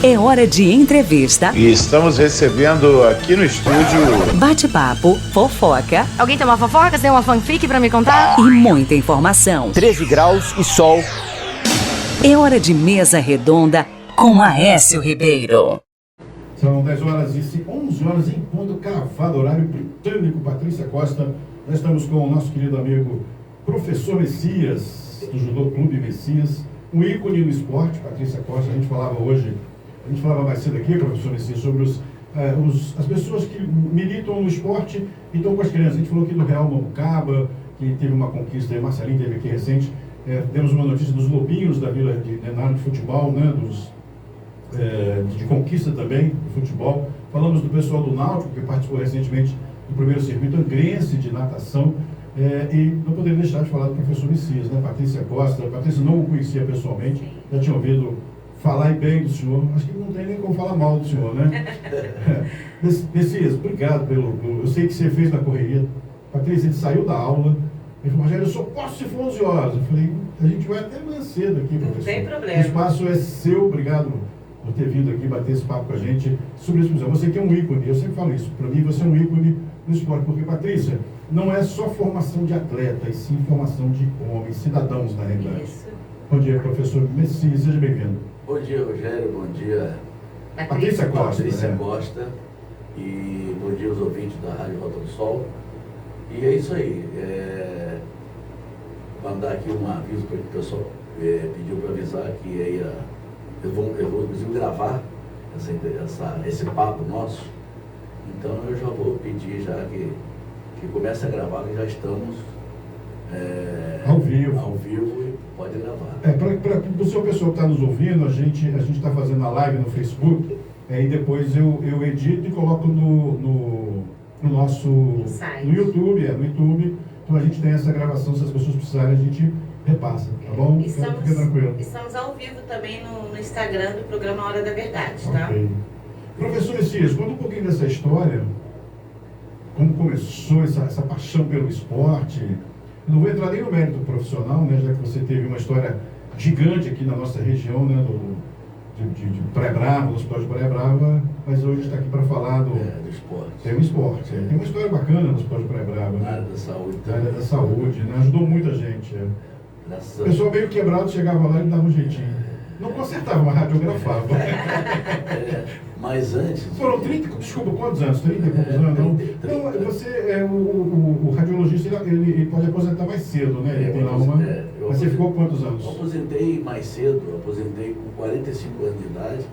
É hora de entrevista. E estamos recebendo aqui no estúdio Bate-papo, fofoca. Alguém tem uma fofoca? Tem uma fanfic pra me contar? E muita informação. 13 graus e sol. É hora de mesa redonda com Aécio Ribeiro. São 10 horas e 11 horas em ponto, cravado, horário britânico. Patrícia Costa. Nós estamos com o nosso querido amigo Professor Messias, do Judô Clube Messias, um ícone no esporte. Patrícia Costa, a gente falava mais cedo aqui, professor Messias, sobre as pessoas que militam no esporte e estão com as crianças. A gente falou aqui do Real Mambucaba, que teve uma conquista, a Marcelinho teve aqui recente. Demos uma notícia dos lobinhos da Vila na área de futebol, né, de conquista também do futebol. Falamos do pessoal do Náutico, que participou recentemente do primeiro circuito angrense de natação. E não poderia deixar de falar do professor Messias, né? Patrícia Costa. Patrícia não o conhecia pessoalmente, já tinha ouvido falar bem do senhor, acho que não tem nem como falar mal do senhor, né? Messias, obrigado eu sei que você fez na correria. Patrícia, ele saiu da aula, ele falou, Rogério, eu só posso se for 11 horas. Eu falei, a gente vai até mais cedo aqui, professor. Não tem problema. O espaço é seu, obrigado por ter vindo aqui bater esse papo com a gente sobre isso. Você que é um ícone, eu sempre falo isso, para mim você é um ícone no esporte, porque, Patrícia, não é só formação de atleta, e sim formação de homens, cidadãos, na realidade. Isso. Bom dia, professor Messias, seja bem-vindo. Bom dia, Rogério, bom dia, Patrícia Costa. Patrícia Costa, e bom dia aos ouvintes da Rádio Rota do Sol. E é isso aí, vamos dar aqui um aviso para o pessoal, pediu para avisar que eu vou inclusive gravar esse papo nosso, então eu já vou pedir já que comece a gravar, que já estamos ao vivo e pode gravar. Para o seu pessoal que está nos ouvindo, a gente está fazendo a live no Facebook, e depois eu edito e coloco no nosso no YouTube, no YouTube. Então a gente tem essa gravação, se as pessoas precisarem, a gente repassa, tá bom? Fica tranquilo. Estamos ao vivo também no Instagram do programa Hora da Verdade, tá? Okay. Professor Messias, conta um pouquinho dessa história, como começou essa paixão pelo esporte. Eu não vou entrar nem no mérito profissional, né, já que você teve uma história gigante aqui na nossa região, né, de Praia Brava, do Hospital de Praia Brava, mas hoje está aqui para falar do esporte. Tem um esporte, tem uma história bacana no Hospital de Praia Brava. Na né? área da saúde. Na área da saúde, né? Ajudou muita gente. O pessoal meio quebrado chegava lá e dava um jeitinho. Não consertava, mas radiografava. Mas antes... Foram 30, desculpa, quantos anos? 30 e poucos anos? Então, você, o radiologista, ele pode aposentar mais cedo, né? Ele tem lá uma... Mas você ficou quantos anos? Eu aposentei mais cedo, aposentei com 45 anos de idade.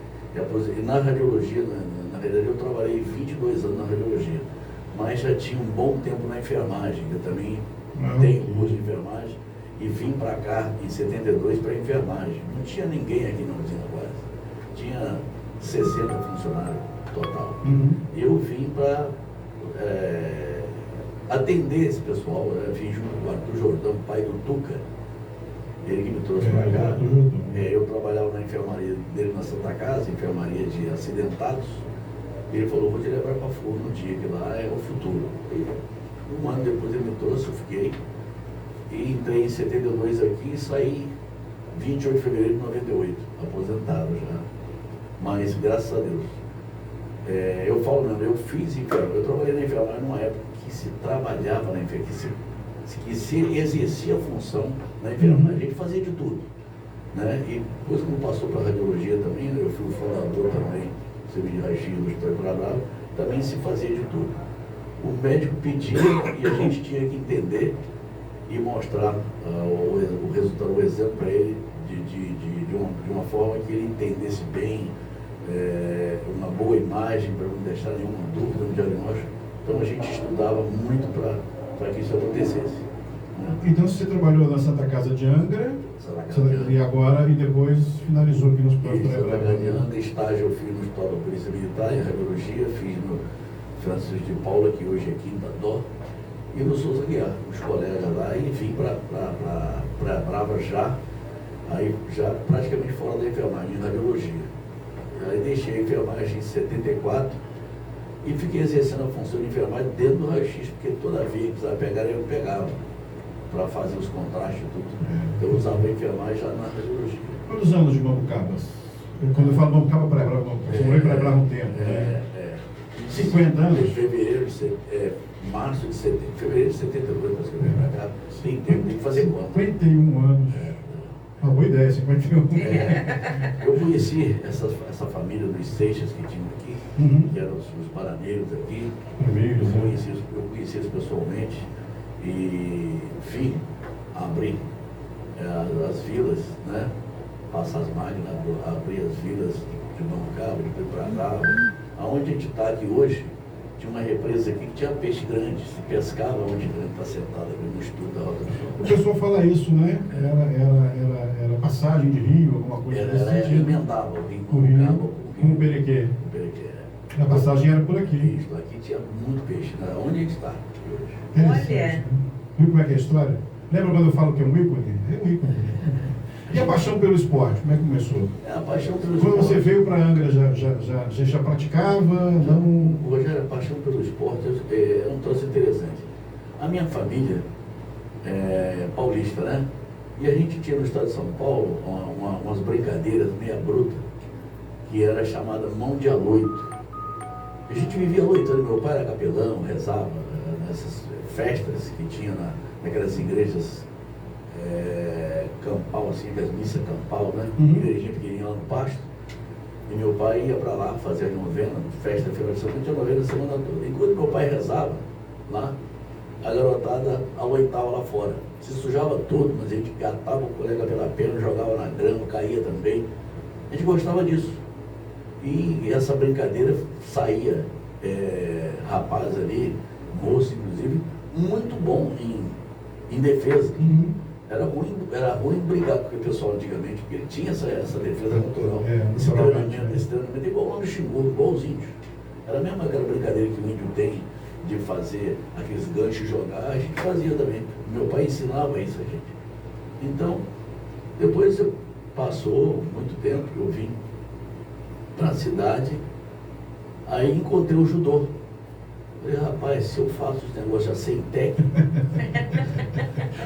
E na radiologia, na verdade, eu trabalhei 22 anos na radiologia. Mas já tinha um bom tempo na enfermagem. Eu também tenho curso de enfermagem. E vim para cá em 72 para enfermagem. Não tinha ninguém aqui na usina quase. Tinha 60 funcionários total. Eu vim para atender esse pessoal. Eu vim junto com o Arthur Jordão, pai do Tuca. Ele que me trouxe para cá. Eu trabalhava na enfermaria dele na Santa Casa, enfermaria de acidentados. Ele falou, vou te levar para Flor no dia, que lá é o futuro. E um ano depois ele me trouxe, eu fiquei. E entrei em 72 aqui e saí 28 de fevereiro de 98, aposentado já. Mas graças a Deus. Eu falo mesmo, eu fiz enfermagem, eu trabalhei na enfermagem numa época que se trabalhava na enfermagem, que se exercia a função na enfermagem, a gente fazia de tudo. Né? E depois quando passou para a radiologia também, eu fui o fundador também, serviço de raio-x do Hospital de Praia Brava, também se fazia de tudo. O médico pedia e a gente tinha que entender e mostrar o resultado, o exemplo para ele de uma forma que ele entendesse bem, uma boa imagem, para não deixar nenhuma dúvida no diagnóstico. Então a gente estudava muito para que isso acontecesse. Né? Então você trabalhou na Santa Casa de Angra, e depois finalizou aqui no Hospital de Praia Brava. Estágio eu fiz no Hospital da Polícia Militar, em radiologia, fiz no Francisco de Paula, que hoje é Quinta Dó, e no Souza Guiar, os colegas lá, e vim para Brava já praticamente fora da enfermagem, em radiologia. Aí deixei a enfermagem em 74 e fiquei exercendo a função de enfermagem dentro do raio-x, porque toda vez que precisava pegar, eu pegava para fazer os contrastes e tudo. Eu usava a enfermagem já na radiologia. Quantos anos de Mambucabas? Quando eu falo Nova Cabo Praia Brava, eu morei em Praia Brava um tempo. 50 anos. Em fevereiro, março de 70, fevereiro de 72, nós viemos para cá. Tem tempo, tem que fazer conta. 51 anos. Uma boa ideia, 51. Eu conheci essa família dos Seixas que tinham aqui, que eram os baraneiros aqui. Eu conheci eles pessoalmente e vi abrir as vilas, né? Passar as máquinas, abrir as vilas de Mancaba, de Piprarava. Aonde a gente está aqui hoje, tinha uma represa aqui que tinha peixe grande, se pescava onde a gente está sentado aqui no estudo da Rota do Sul. O pessoal fala isso, né? Era passagem de rio, alguma coisa desse sentido. Emendava o rio com o Perequê. A passagem era por aqui. Isso, aqui tinha muito peixe, né? Onde a gente está hoje. Olha. Viu como é que é a história? Lembra quando eu falo que é um ícone? É um ícone. E a paixão pelo esporte, como é que começou? A paixão pelo Quando esporte. você veio para Angra, já praticava? Não... Rogério, a paixão pelo esporte é um troço interessante. A minha família é paulista, né? E a gente tinha no estado de São Paulo umas brincadeiras meia bruta, que era chamada mão de aloito. A gente vivia aloitando, meu pai era capelão, rezava nessas festas que tinha naquelas igrejas campal, assim, as missas campal, né? Igrejinha pequenininha lá no pasto. E meu pai ia para lá fazer a novena, festa, feira de semana, tinha novena a semana toda. Enquanto meu pai rezava lá, a garotada aloitava lá fora. Se sujava todo, mas a gente catava o colega pela perna, jogava na grama, caía também. A gente gostava disso. E essa brincadeira saía rapaz ali, moço inclusive, muito bom em defesa. Era ruim brigar com o pessoal antigamente, porque ele tinha essa defesa natural. Esse treinamento é igual lá no Xingu, igual os índios. Era a mesma aquela brincadeira que o índio tem de fazer aqueles ganchos e jogar, a gente fazia também. Meu pai ensinava isso a gente. Então, depois passou muito tempo que eu vim para a cidade, aí encontrei o judô. Falei, rapaz, se eu faço os negócios já sem técnica.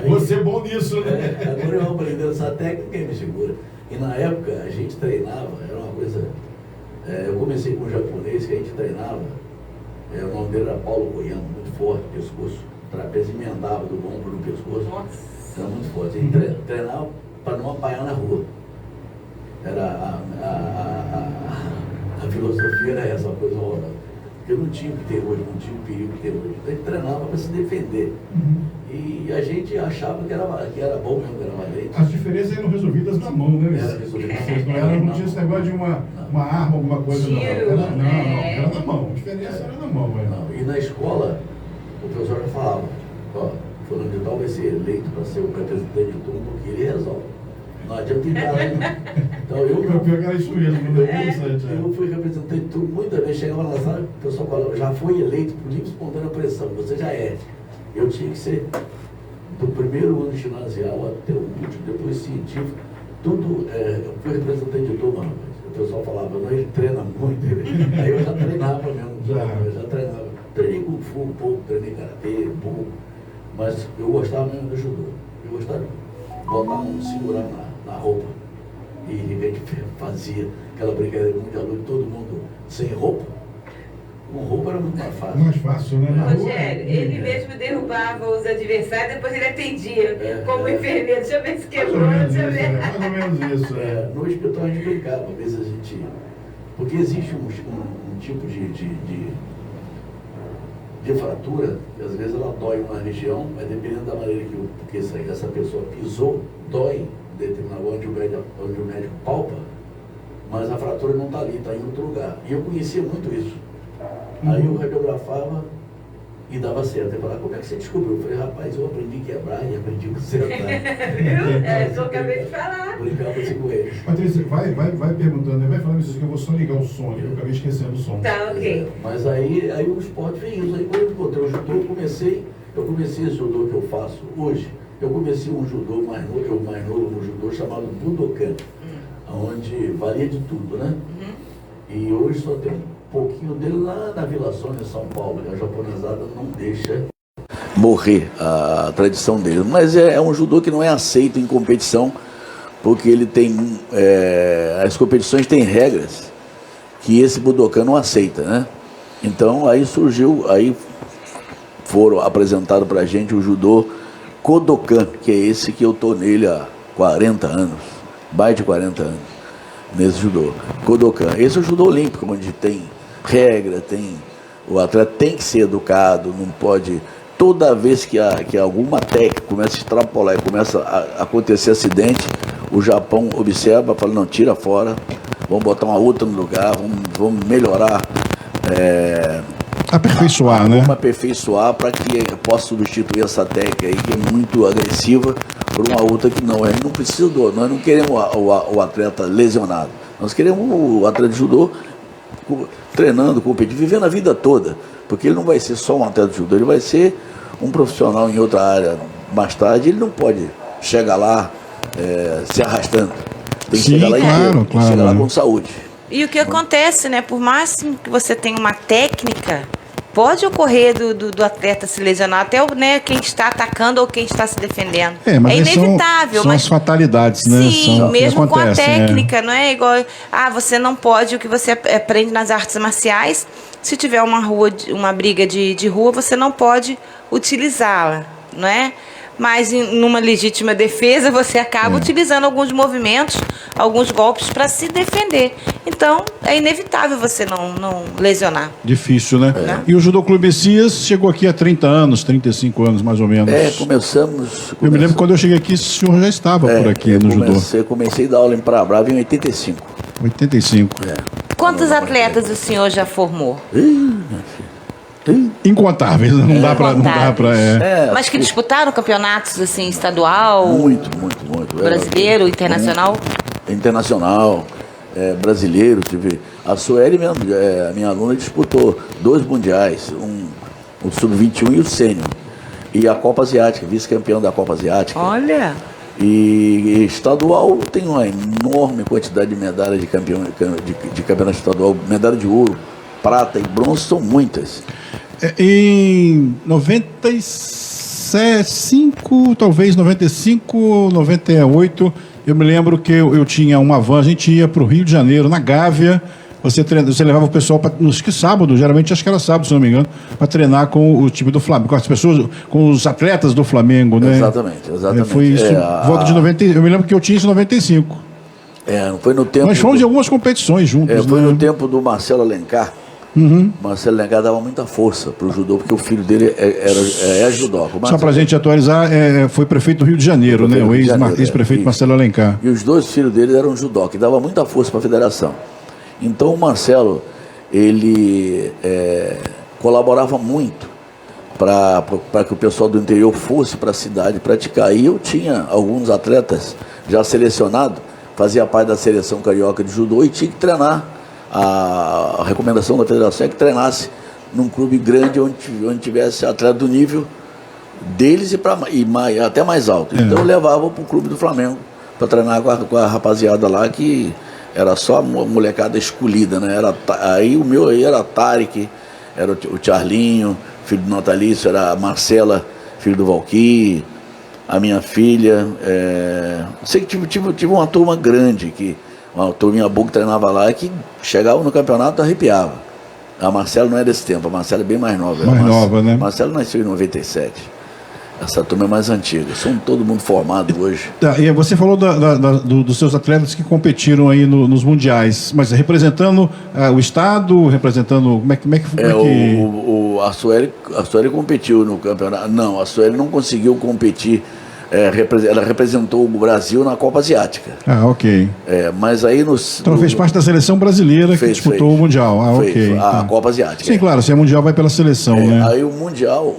Você é bom nisso, né? Agora eu aprendi essa técnica, quem me segura? E na época a gente treinava, era uma coisa. Eu comecei com um japonês que a gente treinava, o nome dele era Paulo Goiano, muito forte, pescoço, trapézio emendava do ombro no pescoço. Nossa. Era muito forte. A gente treinava para não apanhar na rua. Era a filosofia era essa, uma coisa horrorosa. Porque não tinha o que ter hoje, não tinha o perigo que tem hoje. Então a gente treinava para se defender. E a gente achava que era bom mesmo, que era valente. As diferenças eram resolvidas na mão, né? Resolvidas não tinha esse negócio de uma arma, alguma coisa. Tiro, era na mão. A diferença era na mão. Não. E na escola, o professor já falava, fulano de tal vai ser eleito para ser o representante de turma, porque ele resolve. Não adianta ir para lá, não. Então O pior que era isso mesmo, muito interessante. Eu fui representante de turma, muitas vezes chegava na sala, o pessoal falava, já foi eleito por livre e espontânea pressão, você já é. Eu tinha que ser do primeiro ano ginasial até o último, depois científico, tudo, eu fui representante de turma, o pessoal falava, não, ele treina muito, aí eu já treinava mesmo, eu já treinava. Treinei Kung Fu um pouco, treinei Karatê um pouco, mas eu gostava mesmo do judô. Eu gostava de botar a mão, segurar na roupa. E a gente fazia aquela brincadeira de aluno, todo mundo sem roupa. Com roupa era muito mais fácil. Mais fácil, né? Na rua, Rogério, ele mesmo derrubava os adversários, depois ele atendia como enfermeiro. Deixa eu ver se quebrou, deixa eu ver. Mais ou menos isso. No hospital a gente brincava, às vezes a gente. Porque existe um tipo de fratura, que às vezes ela dói numa região, mas dependendo da maneira que essa pessoa pisou, dói determinado onde o médico palpa, mas a fratura não está ali, está em outro lugar. E eu conhecia muito isso. Aí eu radiografava e dava certo. Eu falava, como é que você descobriu? Eu falei, rapaz, eu aprendi a quebrar e aprendi a consertar. Viu? Eu acabei de falar. Brincava assim com eles. Patrícia, vai perguntando, né? Vai falando isso que eu vou só ligar o som, que eu acabei esquecendo o som. Tá, ok. Mas aí o esporte veio isso. Aí quando eu encontrei o judô, eu comecei esse judô que eu faço hoje. Eu comecei um judô mais novo no judô chamado Budokan, onde valia de tudo, né? E hoje só tem um pouquinho dele lá na Vila Sônia, em São Paulo, que a japonesada não deixa morrer a tradição dele. Mas é um judô que não é aceito em competição porque ele tem, as competições têm regras que esse Budokan não aceita, né? Então aí surgiu, aí foram apresentados pra gente o judô Kodokan, que é esse que eu tô nele há 40 anos, mais de 40 anos, nesse judô. Kodokan. Esse é o judô olímpico, onde tem regra, o atleta tem que ser educado, não pode... Toda vez que alguma técnica começa a extrapolar e começa a acontecer acidente, o Japão observa, fala, não, tira fora, vamos botar uma outra no lugar, vamos melhorar... aperfeiçoar, né? Vamos aperfeiçoar para que eu possa substituir essa técnica aí, que é muito agressiva, por uma outra que não. A gente não precisa nós não queremos o atleta lesionado. Nós queremos o atleta de judô treinando, competindo, vivendo a vida toda. Porque ele não vai ser só um atleta de judô, ele vai ser um profissional em outra área mais tarde. Ele não pode chegar lá se arrastando. Tem que chegar lá inteiro, tem que chegar lá com saúde. E o que acontece, né? Por mais que você tenha uma técnica, pode ocorrer do atleta se lesionar, até quem está atacando ou quem está se defendendo. Mas inevitável. São as fatalidades, né? Sim, mesmo com a técnica, não é igual... você não pode, o que você aprende nas artes marciais, se tiver uma briga de rua, você não pode utilizá-la, não é? Mas numa legítima defesa você acaba utilizando alguns movimentos, alguns golpes para se defender. Então é inevitável você não lesionar. Difícil, né? E o Judô Clube Messias chegou aqui há 30 anos, 35 anos mais ou menos. Começamos... Eu me lembro quando eu cheguei aqui, o senhor já estava por aqui no judô. Comecei a dar aula em Praia Brava em 85. 85. Quantos atletas o senhor já formou? Incontáveis, não dá para... Mas que disputaram campeonatos assim, estadual? Muito. Brasileiro, internacional? Internacional, brasileiro. A Sueli mesmo, a minha aluna, disputou 2 mundiais, o Sub-21 e o Sênior. E a Copa Asiática, vice-campeão da Copa Asiática. Olha! E estadual tem uma enorme quantidade de medalhas de campeonato estadual, medalha de ouro, prata e bronze, são muitas. Em 95, talvez 95, 98, eu me lembro que eu tinha uma van, a gente ia para o Rio de Janeiro, na Gávea, você levava o pessoal acho que sábado, geralmente acho que era sábado, se não me engano, para treinar com o time do Flamengo, com as pessoas, com os atletas do Flamengo, né? Exatamente. Foi isso, volta de 90, eu me lembro que eu tinha isso em 95. Foi no tempo... Nós fomos em algumas competições juntos, foi no tempo do Marcelo Alencar. Marcelo Alencar dava muita força para o judô, porque o filho dele é judoca. Só para a gente atualizar, foi prefeito do Rio de Janeiro, né? O ex-prefeito Marcelo Alencar. E os 2 filhos dele eram judoca, e dava muita força para a federação. Então o Marcelo, ele colaborava muito para que o pessoal do interior fosse para a cidade praticar. E eu tinha alguns atletas já selecionados, fazia parte da seleção carioca de judô e tinha que treinar. A recomendação da federação é que treinasse num clube grande onde tivesse atleta do nível deles e até mais alto. Então eu levava para o clube do Flamengo para treinar com a rapaziada lá, que era só a molecada escolhida, né? Aí o meu aí era Tarek, era o Charlinho, filho do Natalício, era a Marcela, filho do Valquí, a minha filha. Sei que tive uma turma grande, uma turminha boa que treinava lá, que chegava no campeonato e arrepiava. A Marcela não é desse tempo, a Marcela é bem mais nova. Mais nova, né? A Marcela nasceu em 97. Essa turma é mais antiga. São todo mundo formado hoje. E você falou dos seus atletas que competiram aí nos mundiais, mas representando o estado, representando... Como é que a Sueli competiu no campeonato. Não, a Sueli não conseguiu competir. Ela representou o Brasil na Copa Asiática. Ok. Mas aí Então fez parte da seleção brasileira que disputou o Mundial. Ok. A Copa Asiática. Sim, claro, se é Mundial vai pela seleção, né? Aí o Mundial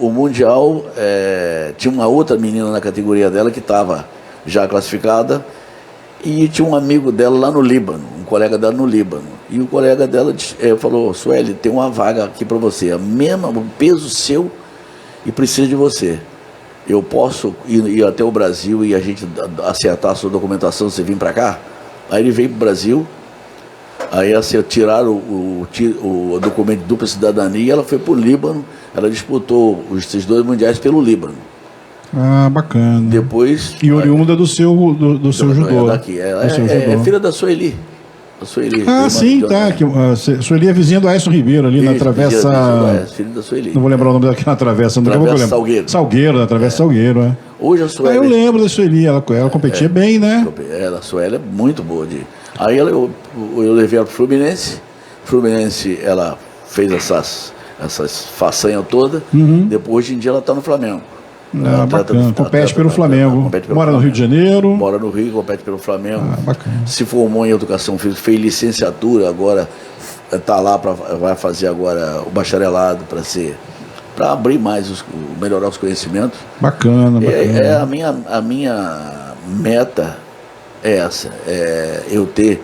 tinha uma outra menina na categoria dela que estava já classificada, e tinha um amigo dela lá no Líbano, um colega dela no Líbano. E o colega dela falou: Sueli, tem uma vaga aqui para você, o peso seu, e precisa de você. Eu posso ir até o Brasil e a gente acertar a sua documentação, você vir para cá? Aí ele veio para o Brasil, aí tiraram o documento de dupla cidadania, e ela foi para o Líbano, ela disputou esses 2 mundiais pelo Líbano. Ah, bacana. Depois... E oriunda do seu judô. Daqui. É filha da Sueli. Sim, tá. Sueli é vizinha do Aécio Ribeiro, ali na travessa... Filho da Sueli. Não vou lembrar o nome daqui na travessa. Travessa Salgueiro. Salgueiro, na travessa Salgueiro, é. Hoje a Sueli... eu lembro da Sueli, ela competia bem, né? A Sueli é muito boa. Aí eu levei ela pro Fluminense. Fluminense, ela fez essas façanhas todas. Depois, hoje em dia, ela está no Flamengo. Bacana. Compete pelo Flamengo. Mora no Rio de Janeiro. Mora no Rio, compete pelo Flamengo. Bacana. Se formou em educação física, fez licenciatura, agora está lá, vai fazer agora o bacharelado para abrir mais, melhorar os conhecimentos. Bacana. A minha meta é essa, eu ter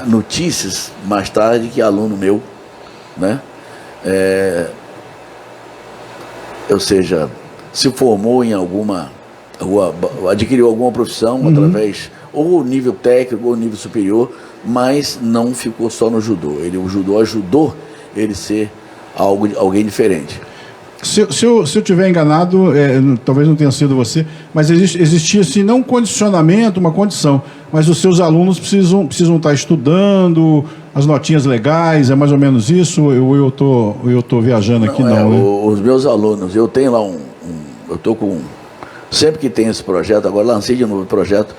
notícias mais tarde que aluno meu, né? Ou seja, se formou em adquiriu alguma profissão através, ou nível técnico, ou nível superior, mas não ficou só no judô. O judô ajudou ele ser alguém diferente. Se eu estiver enganado, talvez não tenha sido você, mas existia assim, não um condicionamento, uma condição, mas os seus alunos precisam estar estudando, as notinhas legais, é mais ou menos isso? Ou eu tô viajando aqui? Não, né? Os meus alunos, eu tenho lá eu estou com... Sempre que tem esse projeto, agora lancei de novo o projeto,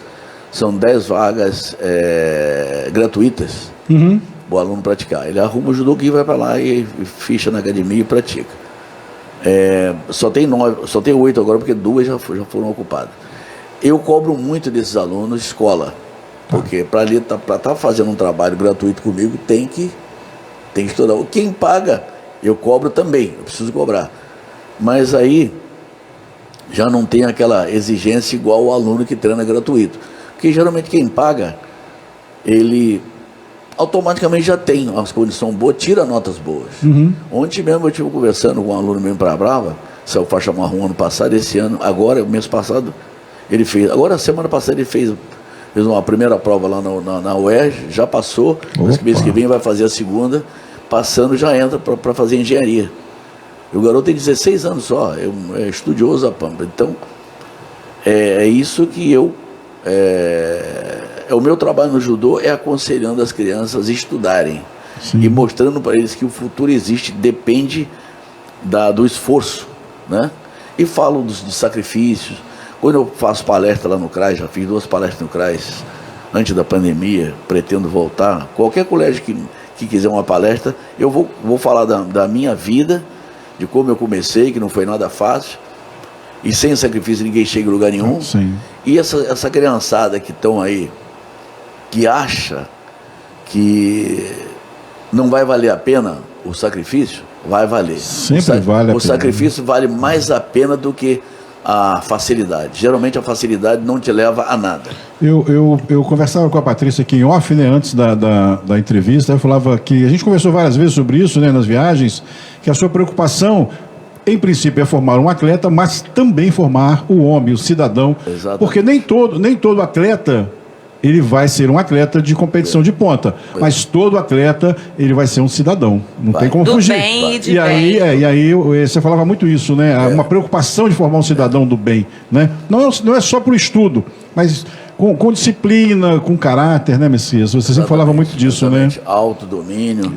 são 10 vagas gratuitas para o aluno praticar. Ele arruma o judô que vai para lá e ficha na academia e pratica. Só tem 8 agora, porque 2 já foram ocupadas. Eu cobro muito desses alunos escola, porque para estar fazendo um trabalho gratuito comigo tem que estudar. Quem paga, eu cobro também, eu preciso cobrar. Mas aí já não tem aquela exigência igual o aluno que treina gratuito. Porque geralmente quem paga, ele automaticamente já tem uma condição boa, tira notas boas. Ontem mesmo eu estive conversando com um aluno mesmo para Brava, saiu faixa marrom ano passado, esse ano, agora, o mês passado, ele fez. Agora, semana passada, ele fez uma primeira prova lá na UERJ, já passou, mês que vem vai fazer a segunda, passando já entra para fazer engenharia. E o garoto tem 16 anos só, é estudioso a pampa. Então, é isso que o meu trabalho no judô é aconselhando as crianças a estudarem. Sim. E mostrando para eles que o futuro existe, depende do esforço, né? E falo dos sacrifícios. Quando eu faço palestra lá no CRAS, já fiz 2 palestras no CRAS antes da pandemia, pretendo voltar. Qualquer colégio que quiser uma palestra, eu vou falar da minha vida, de como eu comecei, que não foi nada fácil, e sem sacrifício ninguém chega em lugar nenhum. Sim. E essa criançada que estão aí, que acha que não vai valer a pena o sacrifício, vai valer. Sempre vale a pena. O sacrifício vale mais a pena do que a facilidade. Geralmente a facilidade não te leva a nada. Eu conversava com a Patrícia aqui em off, né, antes da entrevista, eu falava que a gente conversou várias vezes sobre isso, né, nas viagens, que a sua preocupação, em princípio, é formar um atleta, mas também formar o homem, o cidadão. Exatamente. Porque nem todo atleta ele vai ser um atleta de competição de ponta, mas todo atleta ele vai ser um cidadão, não tem como fugir. Bem e de e aí você falava muito isso, né? Uma preocupação de formar um cidadão do bem, né? Não é só para o estudo, mas com disciplina, com caráter, né, Messias? Você sempre falava muito disso, né? Autodomínio.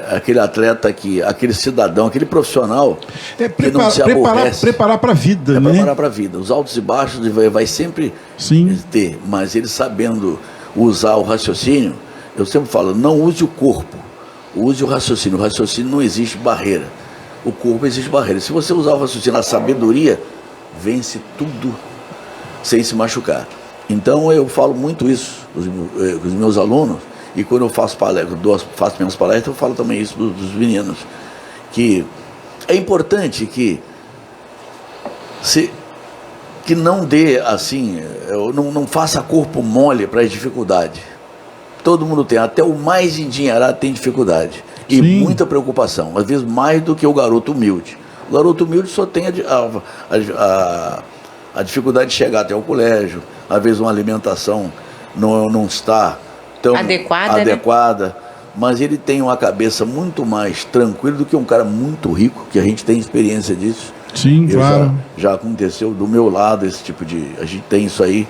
Aquele atleta aquele cidadão, aquele profissional que não se aborrece. Preparar para a vida, né? Preparar para a vida. Os altos e baixos vai sempre ter, mas ele sabendo usar o raciocínio, eu sempre falo, não use o corpo, use o raciocínio. O raciocínio não existe barreira. O corpo existe barreira. Se você usar o raciocínio, a sabedoria, vence tudo sem se machucar. Então eu falo muito isso com os meus alunos. E quando eu faço minhas palestras, eu falo também isso dos meninos. Que é importante que não dê assim, não faça corpo mole para as dificuldades. Todo mundo tem, até o mais endinheirado tem dificuldade. E muita preocupação, às vezes mais do que o garoto humilde. O garoto humilde só tem a dificuldade de chegar até o colégio, às vezes uma alimentação não está tão adequada, né? Mas ele tem uma cabeça muito mais tranquila do que um cara muito rico, que a gente tem experiência disso, Sim, claro. Já aconteceu do meu lado esse tipo de... A gente tem isso aí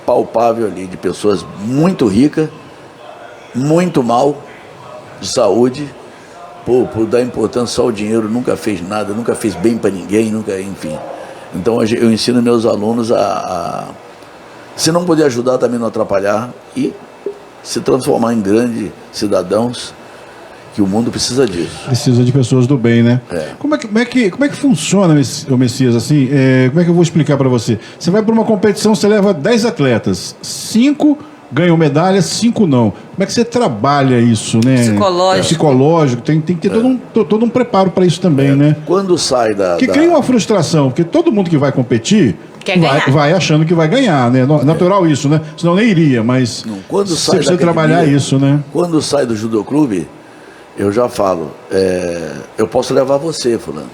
palpável ali, de pessoas muito ricas, muito mal de saúde, por dar importância só ao dinheiro, nunca fez nada, nunca fez bem para ninguém, nunca, enfim. Então eu ensino meus alunos se não puder ajudar, também não atrapalhar e se transformar em grandes cidadãos, que o mundo precisa disso. Precisa de pessoas do bem, né? Como é que funciona, o Messias, assim? Como é que eu vou explicar para você? Você vai para uma competição, você leva 10 atletas, 5 ganham medalha, 5 não. Como é que você trabalha isso, né? Psicológico. Tem que ter todo um preparo para isso também, né? Quando sai que cria uma frustração, porque todo mundo que vai competir vai achando que vai ganhar, né? Natural isso, né? Senão nem iria, mas você precisa trabalhar isso, né? Quando sai do judô clube, eu já falo, eu posso levar você, fulano,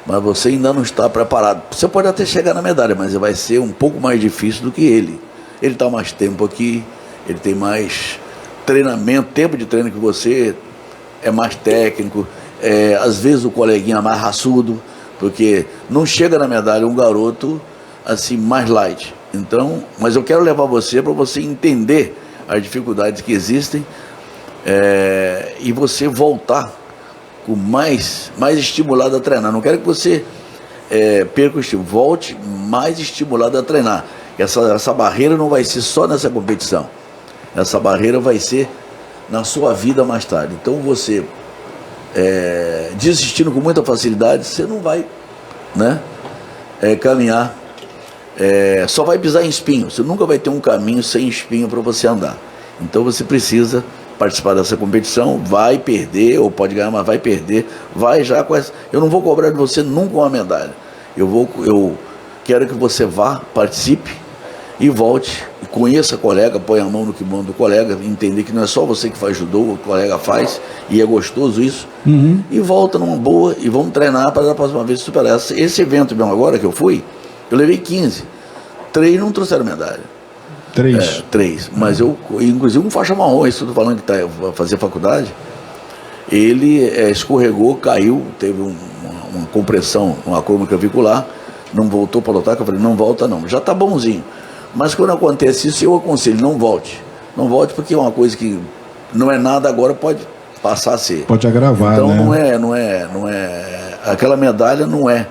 mas você ainda não está preparado. Você pode até chegar na medalha, mas vai ser um pouco mais difícil do que ele. Ele está mais tempo aqui, ele tem mais treinamento, tempo de treino que você, é mais técnico, às vezes o coleguinha é mais raçudo, porque não chega na medalha um garoto assim mais light. Então, mas eu quero levar você para você entender as dificuldades que existem, e você voltar com mais estimulado a treinar. Não quero que você perca o estímulo, volte mais estimulado a treinar. Essa barreira não vai ser só nessa competição, essa barreira vai ser na sua vida mais tarde. Então você desistindo com muita facilidade, você não vai, né, caminhar, só vai pisar em espinho. Você nunca vai ter um caminho sem espinho para você andar. Então você precisa participar dessa competição, vai perder, ou pode ganhar, mas vai perder, vai já com essa... Eu não vou cobrar de você nunca uma medalha. Eu quero que você vá, participe e volte, e conheça o colega, põe a mão no kimono do colega, entender que não é só você que faz judô, o colega faz, e é gostoso isso, e volta numa boa, e vamos treinar para da próxima vez superar. Esse evento mesmo agora que eu fui, eu levei 15, 3 não trouxeram medalha. 3, mas eu, inclusive um faixa marrom, isso eu estou falando que vai fazer faculdade, ele escorregou, caiu, teve uma compressão, uma crômica clavicular, não voltou para lutar, que eu falei, não volta não, já está bonzinho. Mas quando acontece isso, eu aconselho, não volte porque é uma coisa que não é nada agora, pode passar a ser. Pode agravar, então, né? não é, aquela medalha não é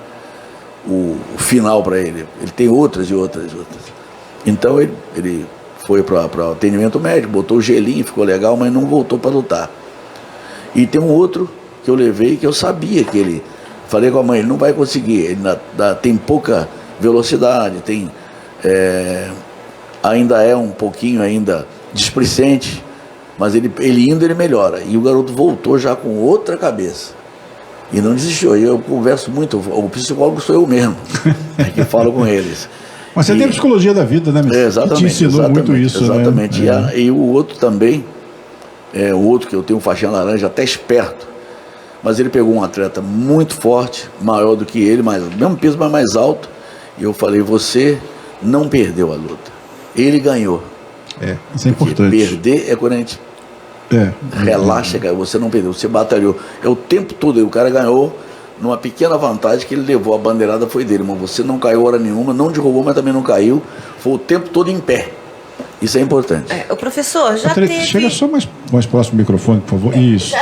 o final para ele, ele tem outras e outras. Então ele foi para atendimento médico, botou o gelinho, ficou legal, mas não voltou para lutar. E tem um outro que eu levei, que eu sabia que ele... Falei com a mãe, ele não vai conseguir, ele tem pouca velocidade, ainda é um pouquinho displicente, mas ele indo, ele melhora. E o garoto voltou já com outra cabeça. E não desistiu. E eu converso muito, o psicólogo sou eu mesmo, que falo com eles. Mas você tem a psicologia da vida, né? Exatamente. Te ensinou muito isso, exatamente. Né? E o outro também, o outro que eu tenho um faixinha laranja, até esperto, mas ele pegou um atleta muito forte, maior do que ele, mesmo peso, mas mais alto, e eu falei, você não perdeu a luta, ele ganhou. Isso é importante. Perder é quando a gente relaxa, você não perdeu, você batalhou. O tempo todo, o cara ganhou numa pequena vantagem que ele levou, a bandeirada foi dele, mas você não caiu hora nenhuma, não derrubou, mas também não caiu, foi o tempo todo em pé. Isso é importante. O professor, teve... Chega só mais próximo do microfone, por favor. Isso,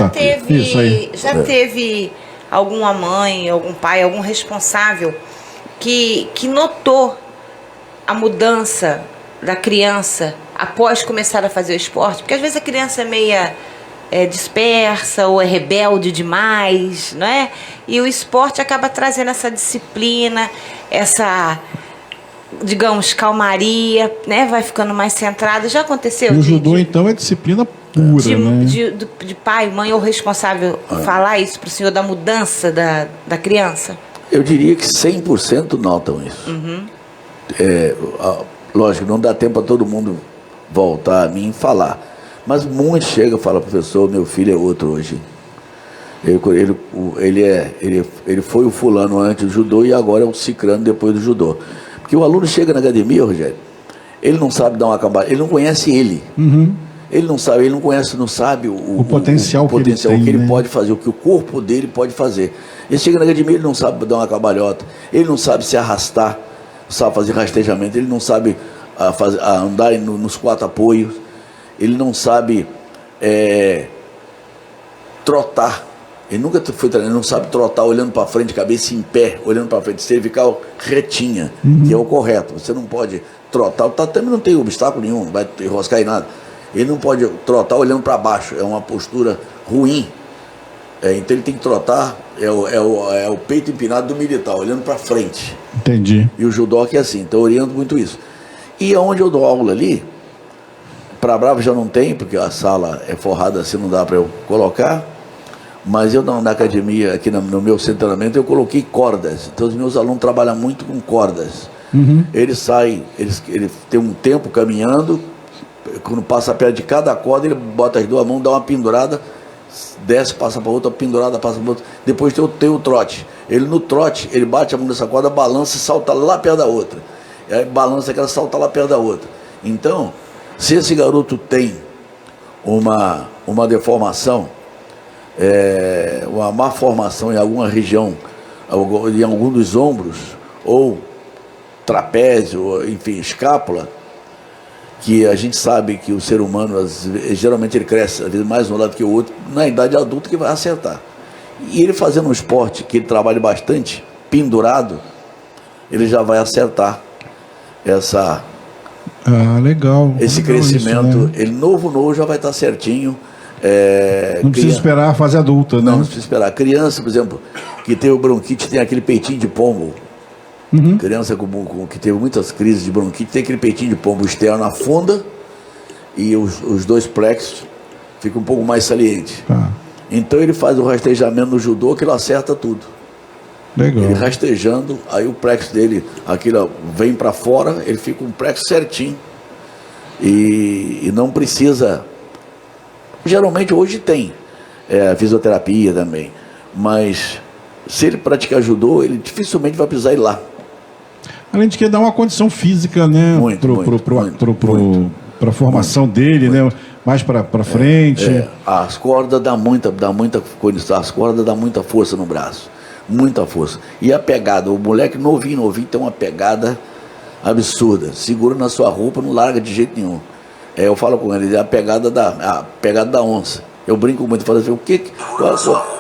Isso aí. Teve alguma mãe, algum pai, algum responsável que notou a mudança da criança após começar a fazer o esporte? Porque às vezes a criança é meia dispersa ou é rebelde demais, não é? E o esporte acaba trazendo essa disciplina, essa, digamos, calmaria, né? Vai ficando mais centrado. Já aconteceu? O judô, então, é disciplina pura, né? De pai, mãe ou responsável falar isso para o senhor da mudança da criança? Eu diria que 100% notam isso. Lógico, não dá tempo para todo mundo voltar a mim e falar. Mas muitos chegam e falam, professor, meu filho é outro hoje. Ele foi o fulano antes do judô e agora é o cicrano depois do judô. Porque o aluno chega na academia, Rogério, ele não sabe dar uma cambada, ele não conhece ele. Ele não sabe, ele não conhece, não sabe o potencial, o potencial que ele né? pode fazer, o que o corpo dele pode fazer. Ele chega na academia, ele não sabe dar uma cabalhota, ele não sabe se arrastar, sabe fazer rastejamento, ele não sabe andar nos 4 apoios, ele não sabe trotar. Ele nunca foi treinado, ele não sabe trotar olhando para frente, cabeça em pé, olhando para frente, cervical retinha, que é o correto. Você não pode trotar, o tatame não tem obstáculo nenhum, não vai enroscar em nada. Ele não pode trotar olhando para baixo, é uma postura ruim. Então ele tem que trotar, é o peito empinado do militar, olhando para frente. Entendi. E o judoca é assim, então eu oriento muito isso. E onde eu dou aula ali, para Bravo já não tem, porque a sala é forrada assim, não dá para eu colocar. Mas eu na academia, aqui no meu centro de treinamento, eu coloquei cordas. Então os meus alunos trabalham muito com cordas. Eles saem, eles têm um tempo caminhando, quando passa perto de cada corda, ele bota as 2 mãos, dá uma pendurada, desce, passa para outra, pendurada, passa para outra. Depois tem o trote. Ele no trote, ele bate a mão nessa corda, balança e salta lá perto da outra. E aí balança aquela, salta lá perto da outra. Então, se esse garoto tem uma deformação, uma má formação em alguma região, em algum dos ombros, ou trapézio, ou, enfim, escápula, que a gente sabe que o ser humano, geralmente ele cresce, às vezes mais um lado que o outro, na idade adulta que vai acertar. E ele fazendo um esporte que ele trabalha bastante, pendurado, ele já vai acertar legal. Esse legal crescimento. Isso, né? Ele novo já vai estar certinho. Não precisa esperar a fase adulta, né? Não precisa esperar. Criança, por exemplo, que teve bronquite, tem aquele peitinho de pombo. Criança que teve muitas crises de bronquite, tem aquele peitinho de pombo externo afunda e os 2 plexos ficam um pouco mais salientes. Então ele faz o rastejamento no judô que ele acerta tudo. Legal. Ele rastejando, aí o plexo dele, aquilo vem para fora, ele fica um plexo certinho. E não precisa. Geralmente hoje tem fisioterapia também, mas se ele praticar judô, ele dificilmente vai precisar ir lá. Além de que dá uma condição física, né, para a formação dele, né, mais para frente. As cordas dá muita condição, as cordas dá muita força no braço, muita força. E a pegada, o moleque novinho tem uma pegada absurda, segura na sua roupa, não larga de jeito nenhum. Eu falo com ele, a pegada da onça. Eu brinco muito, falo assim,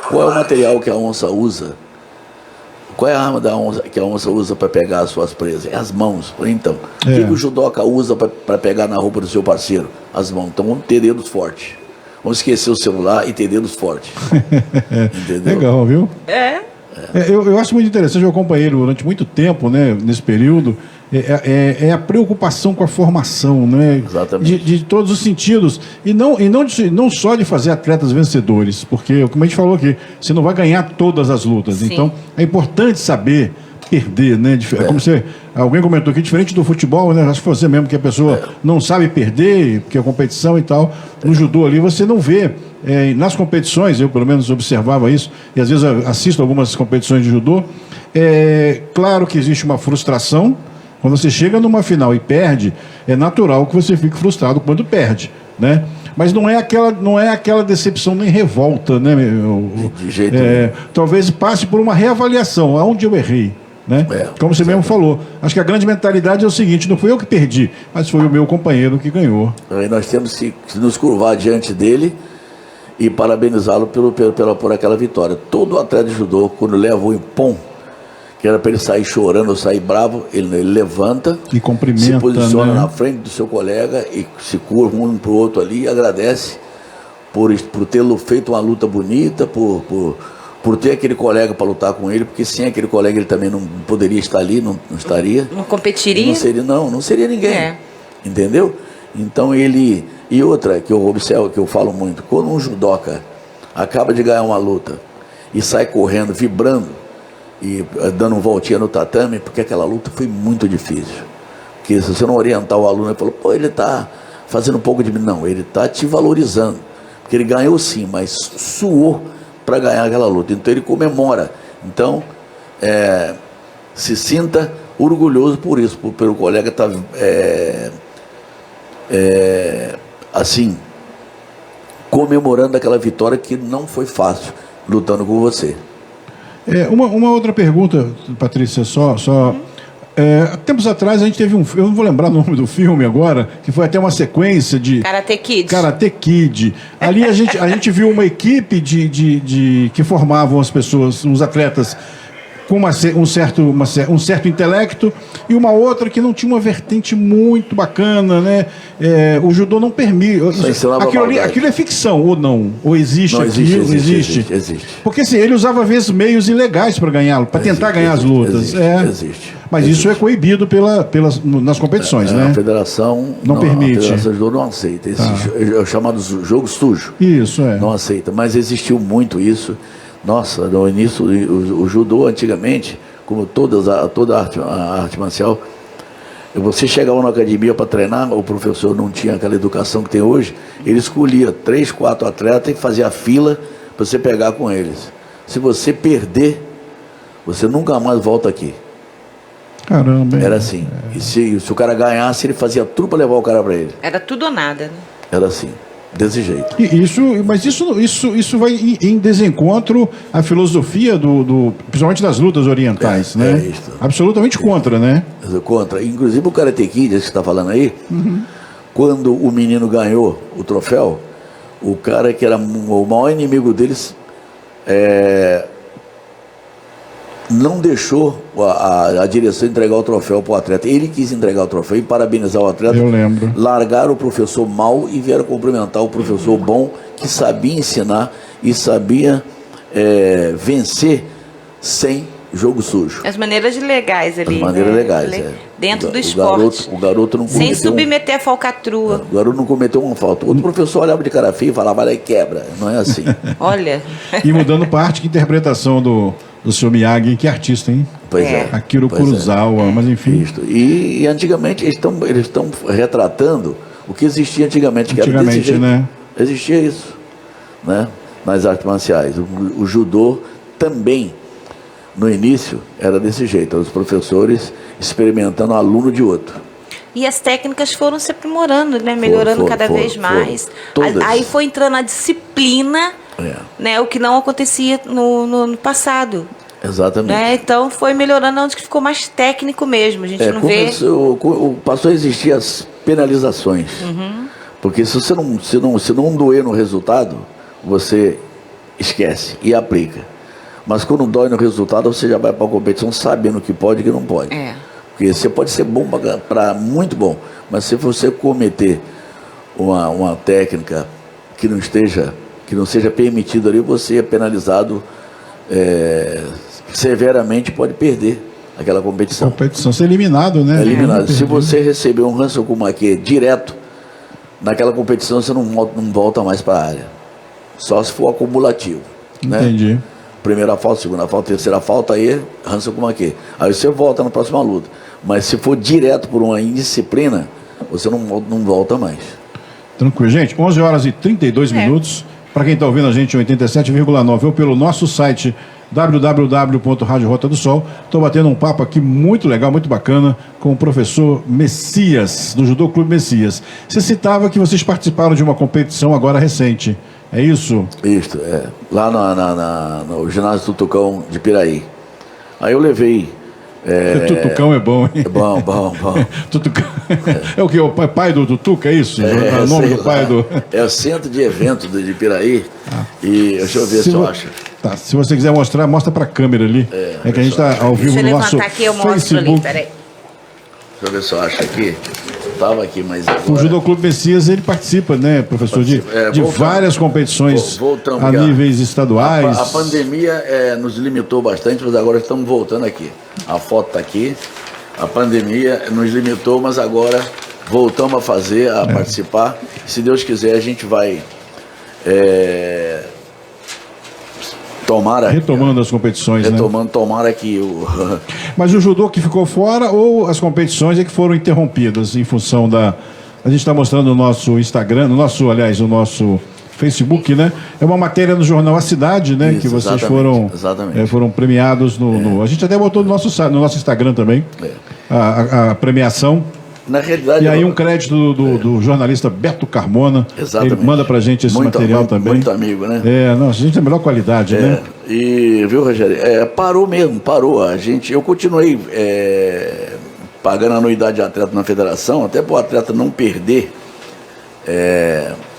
qual é o material que a onça usa? Qual é a arma que a onça usa para pegar as suas presas? É as mãos. Então, o que o judoca usa para pegar na roupa do seu parceiro? As mãos. Então vamos ter dedos fortes. Vamos esquecer o celular e ter dedos fortes. Entendeu? Legal, viu? Eu acho muito interessante, eu acompanhei ele durante muito tempo, né, nesse período. A preocupação com a formação, né? Exatamente. De todos os sentidos. E não só de fazer atletas vencedores, porque, como a gente falou aqui, você não vai ganhar todas as lutas. Sim. Então, é importante saber perder, né? Como alguém comentou aqui, diferente do futebol, né? Acho que você mesmo, que a pessoa não sabe perder, porque é competição e tal. No judô ali, você não vê. Nas competições, eu pelo menos observava isso, e às vezes assisto algumas competições de judô. Claro que existe uma frustração. Quando você chega numa final e perde, é natural que você fique frustrado quando perde, né? Mas não é aquela decepção nem revolta, né? De jeito nenhum. Talvez passe por uma reavaliação, aonde eu errei, né? Como você mesmo falou. Acho que a grande mentalidade é o seguinte, não fui eu que perdi, mas foi o meu companheiro que ganhou. Aí nós temos que nos curvar diante dele e parabenizá-lo por aquela vitória. Todo atleta de judô, quando leva o impom, que era para ele sair chorando ou sair bravo, ele levanta e cumprimenta, se posiciona, né, na frente do seu colega e se curva um para o outro ali e agradece por tê-lo feito uma luta bonita, por ter aquele colega para lutar com ele, porque sem aquele colega ele também não poderia estar ali, não estaria. Não competiria? Não seria ninguém. Entendeu? Então ele... E outra que eu observo, que eu falo muito, quando um judoca acaba de ganhar uma luta e sai correndo, vibrando, e dando uma voltinha no tatame, porque aquela luta foi muito difícil. Porque se você não orientar o aluno, ele falou, ele está fazendo um pouco de... Não, ele está te valorizando. Porque ele ganhou sim, mas suou para ganhar aquela luta. Então ele comemora. Então, se sinta orgulhoso por isso, pelo colega estar assim, comemorando aquela vitória que não foi fácil, lutando com você. Uma outra pergunta, Patrícia, tempos atrás a gente teve eu não vou lembrar o nome do filme agora, que foi até uma sequência de... Karate Kid. Karate Kid. Ali a gente viu uma equipe que formavam as pessoas, os atletas, com um certo intelecto, e uma outra que não tinha uma vertente muito bacana, né? O judô não permite. Aquilo é ficção, ou não? Ou existe aquilo? Existe. Porque assim, ele usava às vezes meios ilegais para ganhá-lo, para tentar ganhar as lutas. Existe. Mas isso é coibido nas competições, né? A federação não permite. A federação de judô não aceita. É o chamado jogo sujo. Isso, Não aceita. Mas existiu muito isso. Nossa, no início, o judô antigamente, como toda a arte marcial, você chegava na academia para treinar, o professor não tinha aquela educação que tem hoje, ele escolhia 3, 4 atletas e fazia a fila para você pegar com eles. Se você perder, você nunca mais volta aqui. Caramba. Era assim. E se o cara ganhasse, ele fazia tudo para levar o cara para ele. Era tudo ou nada, né? Era assim. Desse jeito. Mas isso vai em desencontro à filosofia principalmente das lutas orientais, né? Isso. Absolutamente contra, né? Contra. Inclusive o Karate Kid, esse que você está falando aí, quando o menino ganhou o troféu, o cara que era o maior inimigo deles não deixou a direção entregar o troféu para o atleta. Ele quis entregar o troféu e parabenizar o atleta. Eu lembro. Largaram o professor mau e vieram cumprimentar o professor bom, que sabia ensinar e sabia vencer sem jogo sujo. As maneiras legais ali. As maneiras legais, Dentro do esporte. O garoto não cometeu... Sem submeter a falcatrua. O garoto não cometeu uma falta. Outro professor olhava de cara feia e falava, vai lá e quebra. Não é assim. Olha. E mudando parte, que interpretação do Sr. Miyagi, que artista, hein? Pois é. Akira Kurosawa, mas enfim. Isto. E antigamente eles estão retratando o que existia antigamente. Que era desse jeito. Né? Existia isso, né? Nas artes marciais. O judô também, no início, era desse jeito. Os professores experimentando um aluno de outro. E as técnicas foram se aprimorando, né? Melhorando cada vez mais. Aí foi entrando a disciplina, né? O que não acontecia no passado. Exatamente. Né? Então foi melhorando onde que ficou mais técnico mesmo. A gente não vê. Passou a existir as penalizações. Porque se não doer no resultado, você esquece e aplica. Mas quando dói no resultado, você já vai para a competição sabendo o que pode e o que não pode. Porque você pode ser bom para muito bom, mas se você cometer uma técnica que não seja permitido ali, você é penalizado severamente, pode perder aquela competição. Ser eliminado, né? Eliminado. Se você receber um Hansen Kumake direto, naquela competição você não volta mais para a área. Só se for acumulativo. Entendi. Né? Primeira falta, segunda falta, terceira falta, aí Hansen Kumake. Aí você volta na próxima luta. Mas se for direto por uma indisciplina, você não volta mais. Tranquilo. Gente, 11 horas e 32 minutos. Para quem está ouvindo a gente em 87,9 ou pelo nosso site www.radio Rota do Sol. Estou batendo um papo aqui muito legal, muito bacana, com o professor Messias, do Judô Clube Messias. Você citava que vocês participaram de uma competição agora recente, é isso? Isso, lá no ginásio Tutucão de Piraí. Aí eu levei... Tutucão é bom, hein? É bom. Tutucão. É o que? O pai do Tutuca, é isso? É o nome do pai do... É o centro de evento de Piraí. E deixa eu ver se eu acho. Tá, se você quiser mostrar, mostra para a câmera ali. É que a gente está ao vivo no nosso aqui, eu mostro Facebook. Ali, peraí. Deixa eu ver se eu acho aqui. Estava aqui, mas agora... O Judô Clube Messias, ele participa, né, professor, de várias competições a níveis estaduais. A pandemia nos limitou bastante, mas agora estamos voltando aqui. A foto está aqui. A pandemia nos limitou, mas agora voltamos a fazer, a participar. Se Deus quiser, a gente vai... retomando as competições, né? Tomara que Mas o judô que ficou fora ou as competições é que foram interrompidas em função da... A gente está mostrando no nosso Instagram, no nosso Facebook, né? É uma matéria no jornal A Cidade, né? Isso, que vocês foram premiados no... A gente até botou no nosso Instagram também a premiação Na realidade... E aí um crédito do jornalista Beto Carmona. Exatamente. Ele manda pra gente esse material também. Muito amigo, né? A gente tem a melhor qualidade, né? E, viu, Rogério? Parou mesmo, parou. Eu continuei pagando anuidade de atleta na federação, até para o atleta não perder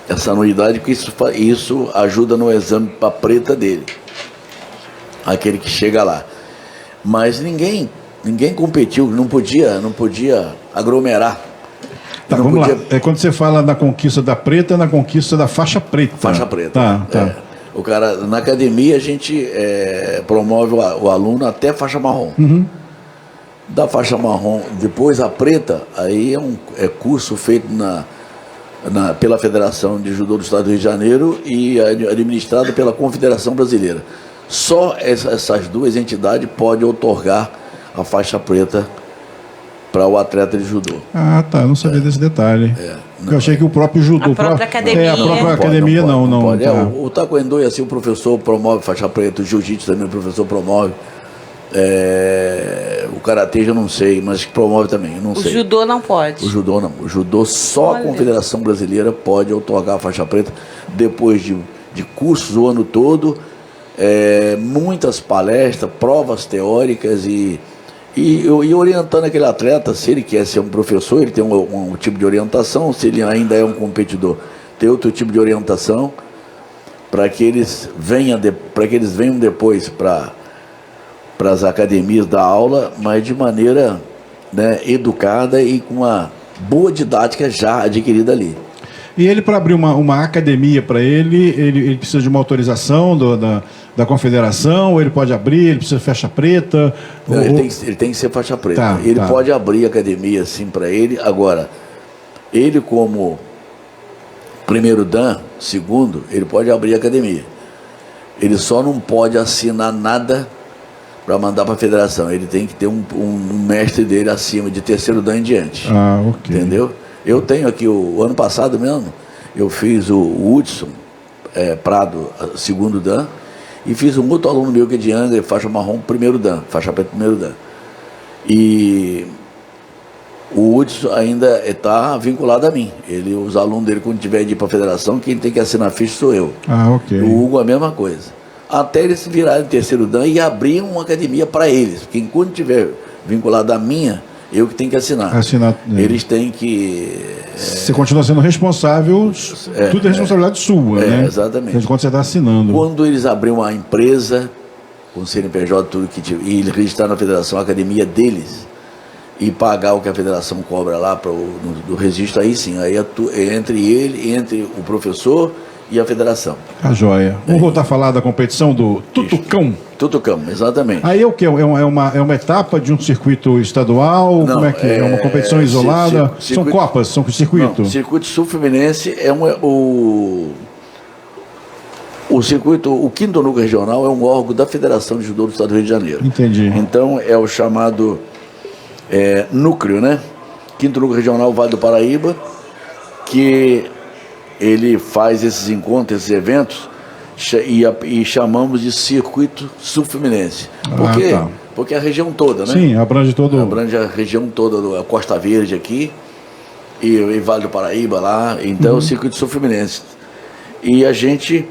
essa anuidade, porque isso ajuda no exame para preta dele. Aquele que chega lá. Mas ninguém competiu, não podia aglomerar. Tá, vamos lá. Quando você fala na conquista da preta, na conquista da faixa preta. Faixa preta. Tá. O cara, na academia a gente promove o aluno até faixa marrom. Da faixa marrom, depois a preta, aí é curso feito pela Federação de Judô do Estado do Rio de Janeiro e administrado pela Confederação Brasileira. Só essas duas entidades podem outorgar a faixa preta para o atleta de judô. Ah, tá. Eu não sabia desse detalhe. Eu achei que o próprio judô... A própria academia. A própria academia não pode. Tá. O taekwondo, assim, o professor promove faixa preta, o jiu-jitsu também o professor promove. O karatê eu não sei, mas promove também, eu não sei. O judô não pode. O judô não. O judô só a Confederação Brasileira pode outorgar a faixa preta depois de cursos o ano todo, muitas palestras, provas teóricas e orientando aquele atleta, se ele quer ser um professor, ele tem um tipo de orientação, se ele ainda é um competidor, tem outro tipo de orientação, para que eles venham depois para as academias da aula, mas de maneira educada e com uma boa didática já adquirida ali. E ele, para abrir uma academia para ele precisa de uma autorização da confederação, ou ele pode abrir, ele precisa de faixa preta? Não, ele tem que ser faixa preta. Ele pode abrir academia assim para ele. Agora, ele como primeiro dan, segundo, ele pode abrir academia. Ele só não pode assinar nada para mandar para a federação. Ele tem que ter um mestre dele acima, de terceiro dan em diante. Ok. Entendeu? Eu tenho aqui, o ano passado mesmo, eu fiz o Hudson Prado, segundo dan, e fiz um outro aluno meu que é de Angra, faixa marrom, primeiro dan, faixa preta, primeiro dan. E o Hudson ainda está vinculado a mim. Os alunos dele, quando tiver de ir para a federação, quem tem que assinar a ficha sou eu. Ok. O Hugo a mesma coisa. Até eles virarem terceiro dan e abrir uma academia para eles, porque enquanto tiver vinculado a minha, eu que tenho que assinar. Eles têm que... Você continua sendo responsável, tudo é responsabilidade sua, né? Exatamente. Quando você está assinando. Quando eles abrirem uma empresa, com CNPJ, tudo que tiver, e registrar na federação a academia deles, e pagar o que a federação cobra lá no registro, aí sim, aí entre o professor e a federação. A joia. Vamos voltar a falar da competição do Tutucão. Tutucão, exatamente. Aí é o que? É uma etapa de um circuito estadual? Não, como é que é? Uma competição isolada? São copas? São circuitos? Não, o circuito sul-fluminense o circuito, o 5º núcleo regional é um órgão da Federação de Judô do Estado do Rio de Janeiro. Entendi. Então é o chamado núcleo, né? 5º núcleo regional Vale do Paraíba, que ele faz esses encontros, esses eventos, e chamamos de circuito sul-fluminense. Por quê? Tá. Porque a região toda, né? Sim, abrange todo... Abrange a região toda, a Costa Verde aqui, e Vale do Paraíba lá, então o circuito sul-fluminense. E a gente,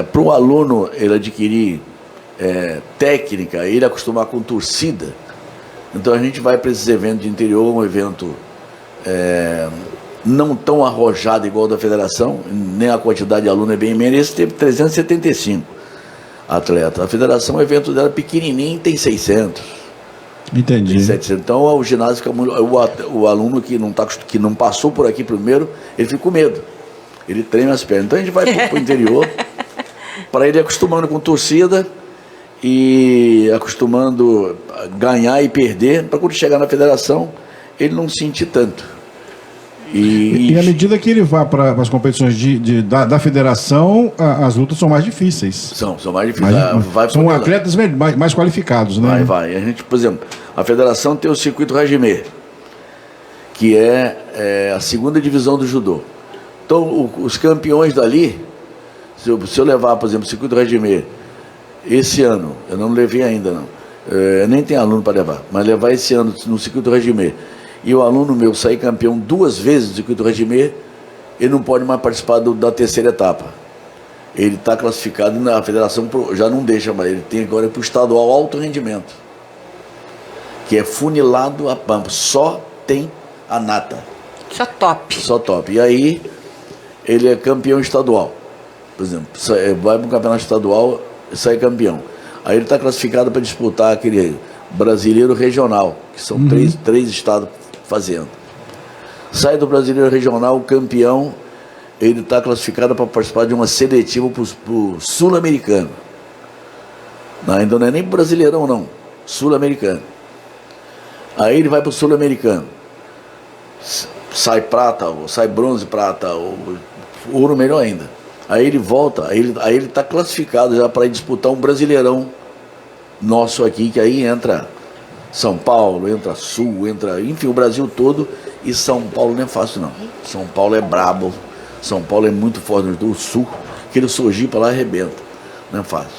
para o aluno ele adquirir técnica, ele acostumar com torcida, então a gente vai para esses eventos de interior, um evento não tão arrojado igual da federação, nem a quantidade de alunos é bem menos. Esse teve 375 atletas. A federação, o evento dela pequenininho, tem 600. Entendi. Tem 700. Então o ginásio fica o aluno que não passou por aqui primeiro, ele fica com medo. Ele treme as pernas. Então a gente vai para o interior para ele acostumando com torcida e acostumando a ganhar e perder, para quando chegar na federação ele não sentir tanto. E à medida que ele vai para as competições da federação, as lutas são mais difíceis. São mais difíceis. São atletas mais qualificados, né? Vai. A gente, por exemplo, a federação tem o circuito Hajime, que é a 2ª divisão do judô. Então, os campeões dali, se eu levar, por exemplo, o circuito Hajime, esse ano, eu não levei ainda, não. Eu nem tenho aluno para levar, mas levar esse ano no circuito Hajime, e o aluno meu sair campeão 2 vezes do circuito Regimê, ele não pode mais participar da terceira etapa. Ele está classificado, na federação já não deixa mais, ele tem agora para o estadual alto rendimento, que é funilado a pampa, só tem a nata. Só top. Só top. E aí, ele é campeão estadual. Por exemplo, vai para o campeonato estadual e sai campeão. Aí ele está classificado para disputar aquele brasileiro regional, que são três estados fazendo. Sai do brasileiro regional, campeão, ele está classificado para participar de uma seletiva para o sul-americano. Ainda não é nem brasileirão, não. Sul-americano. Aí ele vai para o sul-americano. Sai prata, ou sai bronze, prata, ou ouro, melhor ainda. Aí ele volta, aí ele está classificado já para disputar um brasileirão nosso aqui, que aí entra São Paulo, entra Sul, entra, enfim, o Brasil todo. E São Paulo não é fácil, não. São Paulo é brabo, São Paulo é muito forte do Sul, aquele Sergipe lá arrebenta, não é fácil.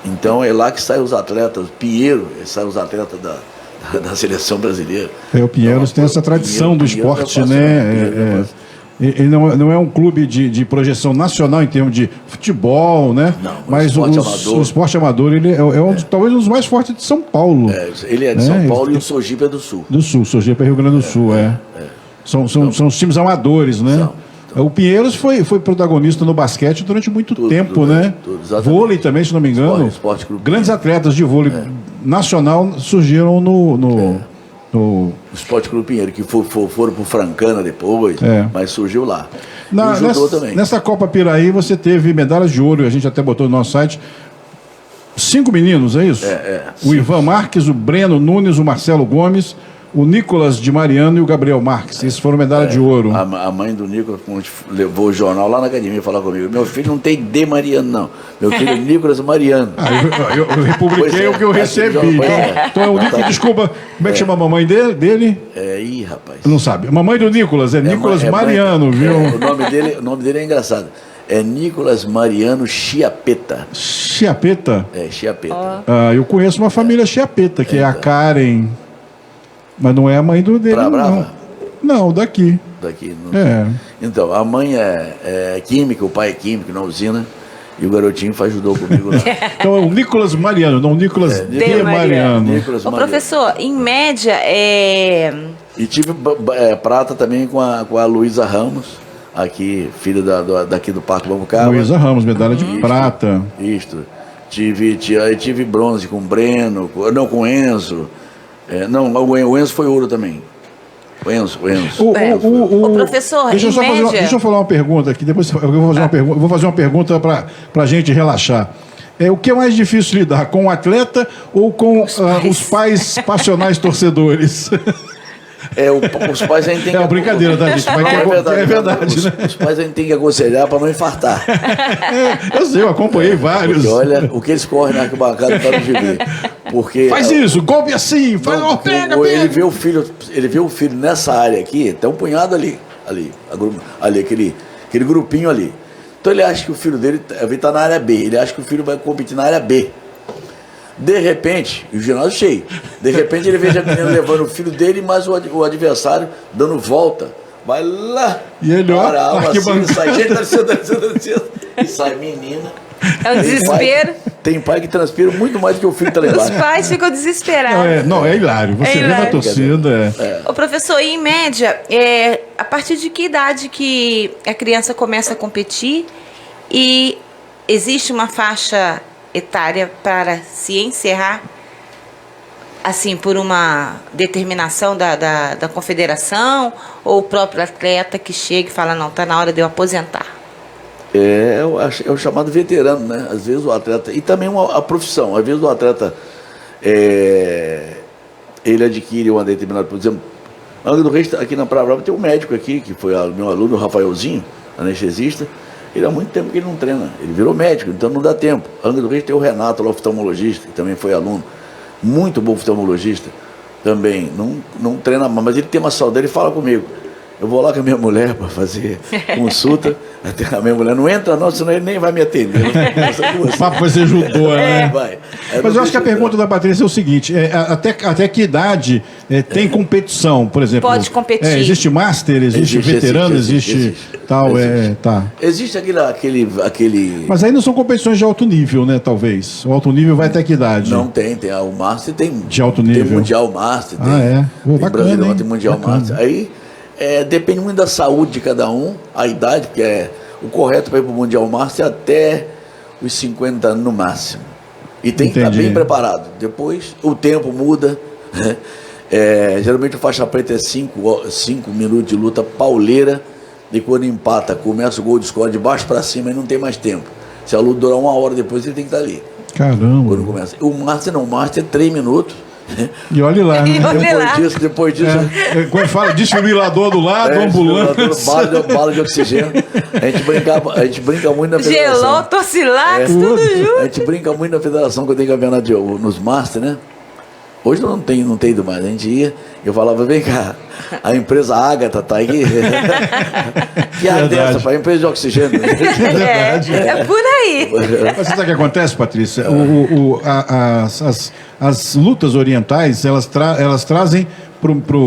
Então é lá que saem os atletas, Pinheiro, saem os atletas da seleção brasileira. O Pinheiros tem essa tradição do esporte, né? Ele não é um clube de projeção nacional em termos de futebol, né? Não, mas o esporte amador ele talvez um dos mais fortes de São Paulo. Ele é de São Paulo e o Sergipe é do Sul. Do Sul, Sergipe é Rio Grande do Sul, São os times amadores, né? O Pinheiros foi protagonista no basquete durante muito tempo, né? Vôlei também, se não me engano. Esporte grandes atletas de vôlei nacional surgiram no Esporte Clube Pinheiro, que foram pro Francana depois, mas surgiu lá. Também. Nessa Copa Piraí você teve medalhas de ouro, a gente até botou no nosso site. 5 meninos, é isso? O Ivan Marques, o Breno Nunes, o Marcelo Gomes, o Nicolas de Mariano e o Gabriel Marques. Esses foram medalha de ouro. A mãe do Nicolas, quando levou o jornal lá na academia falar comigo, meu filho não tem de Mariano, não. Meu filho é Nicolas Mariano. Eu republiquei o que eu recebi. Então, o Nicolas, desculpa, como é que chama a mamãe dele? Rapaz. Não sabe. A mamãe do Nicolas é Nicolas Mariano, viu? O nome dele é engraçado. É Nicolas Mariano Chiapeta. Chiapeta? Chiapeta. Eu conheço uma família Chiapeta, que é a Karen... Mas não é a mãe dele, não. Não, daqui. Não. Então, a mãe é química, o pai é químico na usina, e o garotinho ajudou comigo lá. Então é o Nicolas Mariano, não o Nicolas de Mariano. Professor, em média E tive prata também com a Luísa Ramos, aqui, filha daqui do Parque Bambucaba. Luísa Ramos, medalha de prata. Isto. Tive bronze com o Breno, com o Enzo. O Enzo foi ouro também. O Enzo. O professor, deixa eu falar uma pergunta aqui, depois eu vou fazer uma pergunta para a gente relaxar. O que é mais difícil lidar, com o atleta ou com os pais passionais torcedores? Os pais ainda tem que... brincadeira, tá, gente? É verdade, né? Os pais ainda tem que aconselhar para não infartar. Eu acompanhei vários. Porque olha, o que eles correm na arquibancada para não viver. Porque faz isso, golpe assim, pega. Ele vê o filho nessa área aqui, tem um punhado ali, aquele grupinho ali. Então ele acha que o filho dele está na área B, ele acha que o filho vai competir na área B. De repente, o ginásio cheio, de repente ele veja a menina levando o filho dele, mas o adversário dando volta. Vai lá, e ele olha, assim, sai gente descendo, e sai menina. É o desespero. Tem pai que transpira muito mais do que o filho está lá embaixo. Os pais ficam desesperados. Não, é hilário. Você vê na torcida. Ô, professor, em média, a partir de que idade que a criança começa a competir e existe uma faixa etária para se encerrar, assim, por uma determinação da confederação, ou o próprio atleta que chega e fala, não, está na hora de eu aposentar? É o chamado veterano, né? Às vezes o atleta, e também a profissão, às vezes o atleta ele adquire uma determinada, por exemplo, Angra do Reis, aqui na Praia Brava tem um médico aqui, que foi meu aluno, o Rafaelzinho, anestesista. Ele há muito tempo que ele não treina, ele virou médico, então não dá tempo. Angra do Reis tem o Renato, lá, oftalmologista, que também foi aluno, muito bom oftalmologista, também, não treina mais, mas ele tem uma saúde, ele fala comigo, Eu vou lá com a minha mulher para fazer consulta. Até a minha mulher não entra, não, senão ele nem vai me atender. O papo vai ser judô, né? Vai. Mas eu acho que a pergunta da Patrícia é o seguinte: até que idade tem competição, por exemplo? Pode competir. Existe master, existe veterano, existe tal. Tá. Existe aquele. Mas aí não são competições de alto nível, né? Talvez. O alto nível vai até que idade? Não tem. O Master tem. De alto nível. Tem Mundial Master. Tem bacana, Brasileirão, hein? tem Mundial Bacana. Master. Aí depende muito da saúde de cada um, a idade, porque o correto para ir para o Mundial Master é até os 50 anos no máximo. E tem que estar bem preparado. Depois o tempo muda. Né? Geralmente o faixa preta é 5 minutos de luta pauleira, e quando empata, começa o gol de score de baixo para cima e não tem mais tempo. Se a luta durar 1 hora depois, ele tem que estar ali. Caramba. Quando começa. O Master não, o Master é 3 minutos. E olha lá, né? Depois disso. Quando fala desfibrilador do lado, ambulância. Bala de oxigênio. A gente brinca muito na federação. Gelol, Torcilax, tudo junto. A gente brinca muito na federação quando tem campeonato nos Master, né? Hoje não tem ido mais. A gente ia, eu falava, vem cá, a empresa Ágata tá aqui. Que ar dessa, a empresa de oxigênio. É por aí. Mas sabe o que acontece, Patrícia? As lutas orientais, elas trazem pro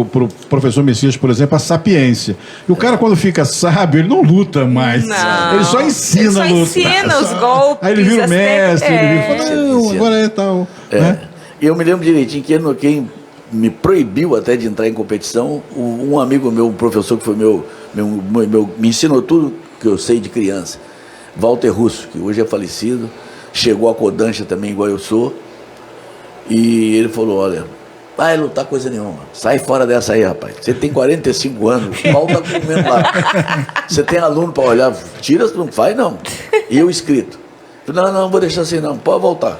professor Messias, por exemplo, a sapiência. E o cara, quando fica sábio, ele não luta mais. Não. Ele só ensina a luta. Ensina os golpes. Aí ele vira o mestre, ele fala, não, agora é tal. Né? E eu me lembro direitinho que quem me proibiu até de entrar em competição, um amigo meu, um professor que foi me ensinou tudo que eu sei de criança, Walter Russo, que hoje é falecido, chegou a Kodansha também, igual eu sou, e ele falou, olha, vai lutar coisa nenhuma, sai fora dessa aí, rapaz, você tem 45 anos, o pau tá comendo lá, você tem aluno para olhar, tira, não faz não, e eu escrito, não vou deixar assim não, pode voltar.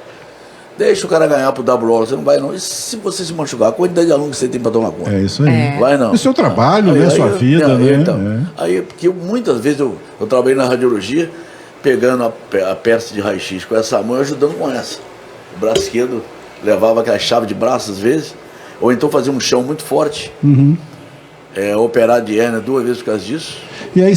Deixa o cara ganhar pro WO, você não vai não. E se você se machucar, a quantidade de alunos que você tem para tomar conta? É isso aí. Vai não. É o seu trabalho, né? Sua vida, né? Então, aí, porque muitas vezes eu trabalhei na radiologia, pegando a peça de raio-x com essa mão e ajudando com essa. O braço esquerdo levava aquela chave de braço às vezes, ou então fazia um chão muito forte. Operar de hérnia 2 vezes por causa disso. E aí,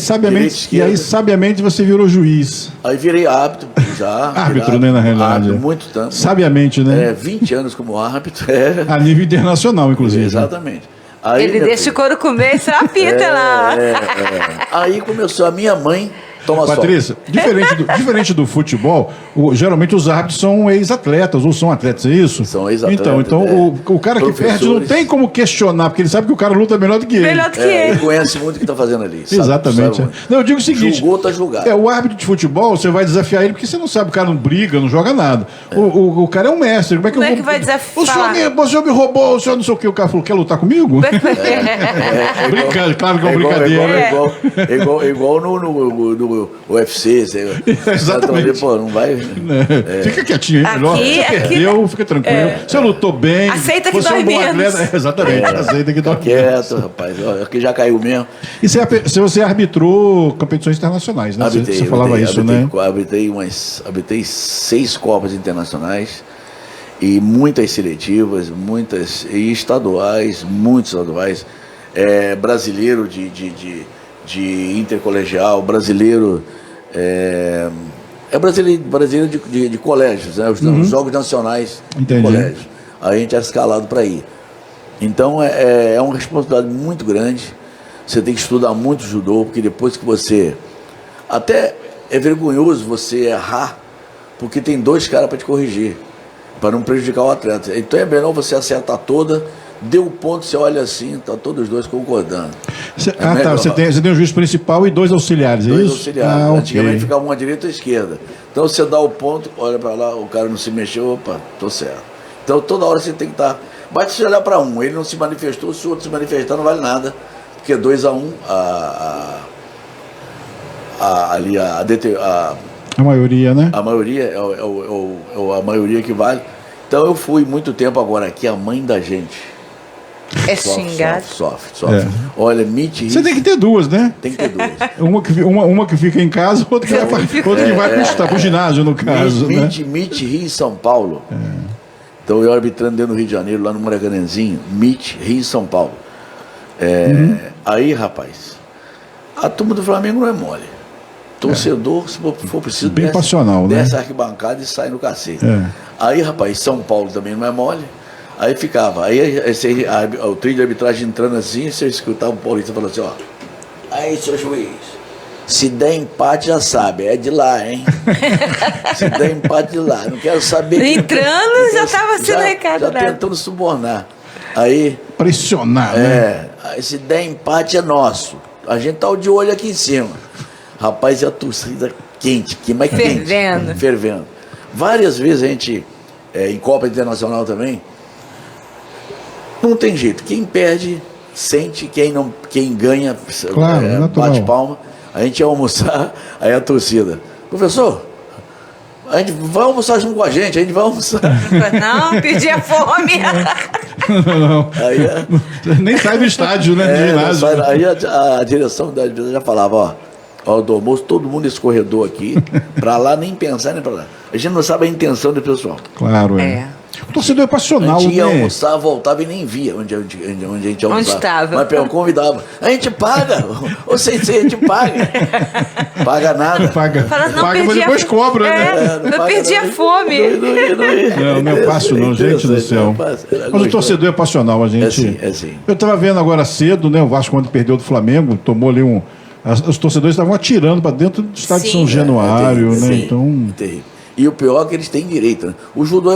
sabiamente, você virou juiz. Aí virei árbitro, já. Árbitro, né, na realidade. Árbitro, muito tempo. Sabiamente, né? 20 anos como árbitro. A nível internacional, inclusive. Exatamente. Aí, ele deixa o couro comer, só apita lá. Aí começou a minha mãe. Patrícia, diferente do futebol, geralmente os árbitros são ex-atletas ou são atletas, é isso? São ex-atletas. Então o cara que perde não tem como questionar, porque ele sabe que o cara luta melhor do que ele. Melhor do que ele. Ele conhece muito o que está fazendo ali. Exatamente. Não, eu digo o seguinte: julgou, tá julgado. O árbitro de futebol, você vai desafiar ele, porque você não sabe, o cara não briga, não joga nada. O cara é um mestre. Como é que vai desafiar? O senhor me roubou, o senhor não sei o que. O cara falou: quer lutar comigo? Brincando, claro que é uma brincadeira. Igual no UFC, exatamente. Pô, não vai. Fica quietinho aí, melhor. Você perdeu, fica tranquilo. Você lutou bem. Aceita que você dói é um bom menos. atleta. Exatamente, aceita que dói quieto, rapaz. Aqui já caiu mesmo. E você arbitrou competições internacionais, né? Você falava isso, né? Arbitrei 6 Copas internacionais e muitas seletivas, muitas e estaduais, muitos estaduais. Brasileiro de intercolegial, brasileiro brasileiro de colégios, né? Os jogos nacionais de colégios. Aí a gente é escalado para ir. Então é uma responsabilidade muito grande. Você tem que estudar muito judô, porque depois que você... Até é vergonhoso você errar, porque tem 2 caras para te corrigir, para não prejudicar o atleta. Então é melhor você acertar toda. Deu ponto, você olha assim, tá todos os 2 concordando. Você tem um juiz principal e 2 auxiliares, é isso? 2 auxiliares. Antigamente ficava uma à direita e à esquerda. Então você dá o ponto, olha para lá, o cara não se mexeu, opa, tô certo. Então toda hora você tem que estar. Basta você olhar para um, ele não se manifestou, se o outro se manifestar não vale nada, porque 2-1, a maioria, né? A maioria é a maioria que vale. Então eu fui muito tempo agora aqui, a mãe da gente. Xingado. Sofre. Olha, Mitch. Você tem que ter 2, né? Tem que ter 2. Uma que fica em casa, outra que vai pro ginásio, no caso. Mitch Rio e São Paulo. Então eu arbitrando dentro do Rio de Janeiro, lá no Maracanãzinho. Mitch Rio e São Paulo. Aí, rapaz, a turma do Flamengo não é mole. Torcedor, se for preciso, Bem passional, né? desce a arquibancada e sai no cacete. Aí, rapaz, São Paulo também não é mole. Aí ficava. O trio de arbitragem entrando assim, você escutava o Paulista falando assim, ó. Aí, seu juiz, se der empate, já sabe, é de lá, hein? Se der empate, de lá. Não quero saber. Entrando, já estava sendo recado. Já tentando subornar. Aí. Pressionar, né? Aí, se der empate, é nosso. A gente tá de olho aqui em cima. Rapaz, e a torcida quente, mais quente. Fervendo. Várias vezes a gente, em Copa Internacional também, não tem jeito. Quem perde, sente. Quem ganha, bate palma. A gente ia almoçar, aí a torcida. Professor, a gente vai almoçar junto com a gente vai almoçar. Não, perdia fome. Não. Aí, nem sai do estádio, né? Do ginásio. Aí a direção da empresa já falava, ó, do almoço, todo mundo nesse corredor aqui, pra lá nem pensar, nem pra lá. A gente não sabe a intenção do pessoal. Claro, O torcedor é passional, a gente ia né? almoçar, voltava e nem via onde a gente almoçava. Onde estava? Mas convidava. A gente paga. Ou seja, a gente paga. Paga nada. Paga, Fala, não, mas depois cobra, né? Eu perdi a fome. Não é fácil não, gente do céu. Mas o torcedor é passional, a gente... É sim. Eu estava vendo agora cedo, né? O Vasco, quando perdeu do Flamengo, tomou ali os torcedores estavam atirando para dentro do estádio de São Januário, né? Sim, então... terrível. E o pior é que eles têm direito, né? O judô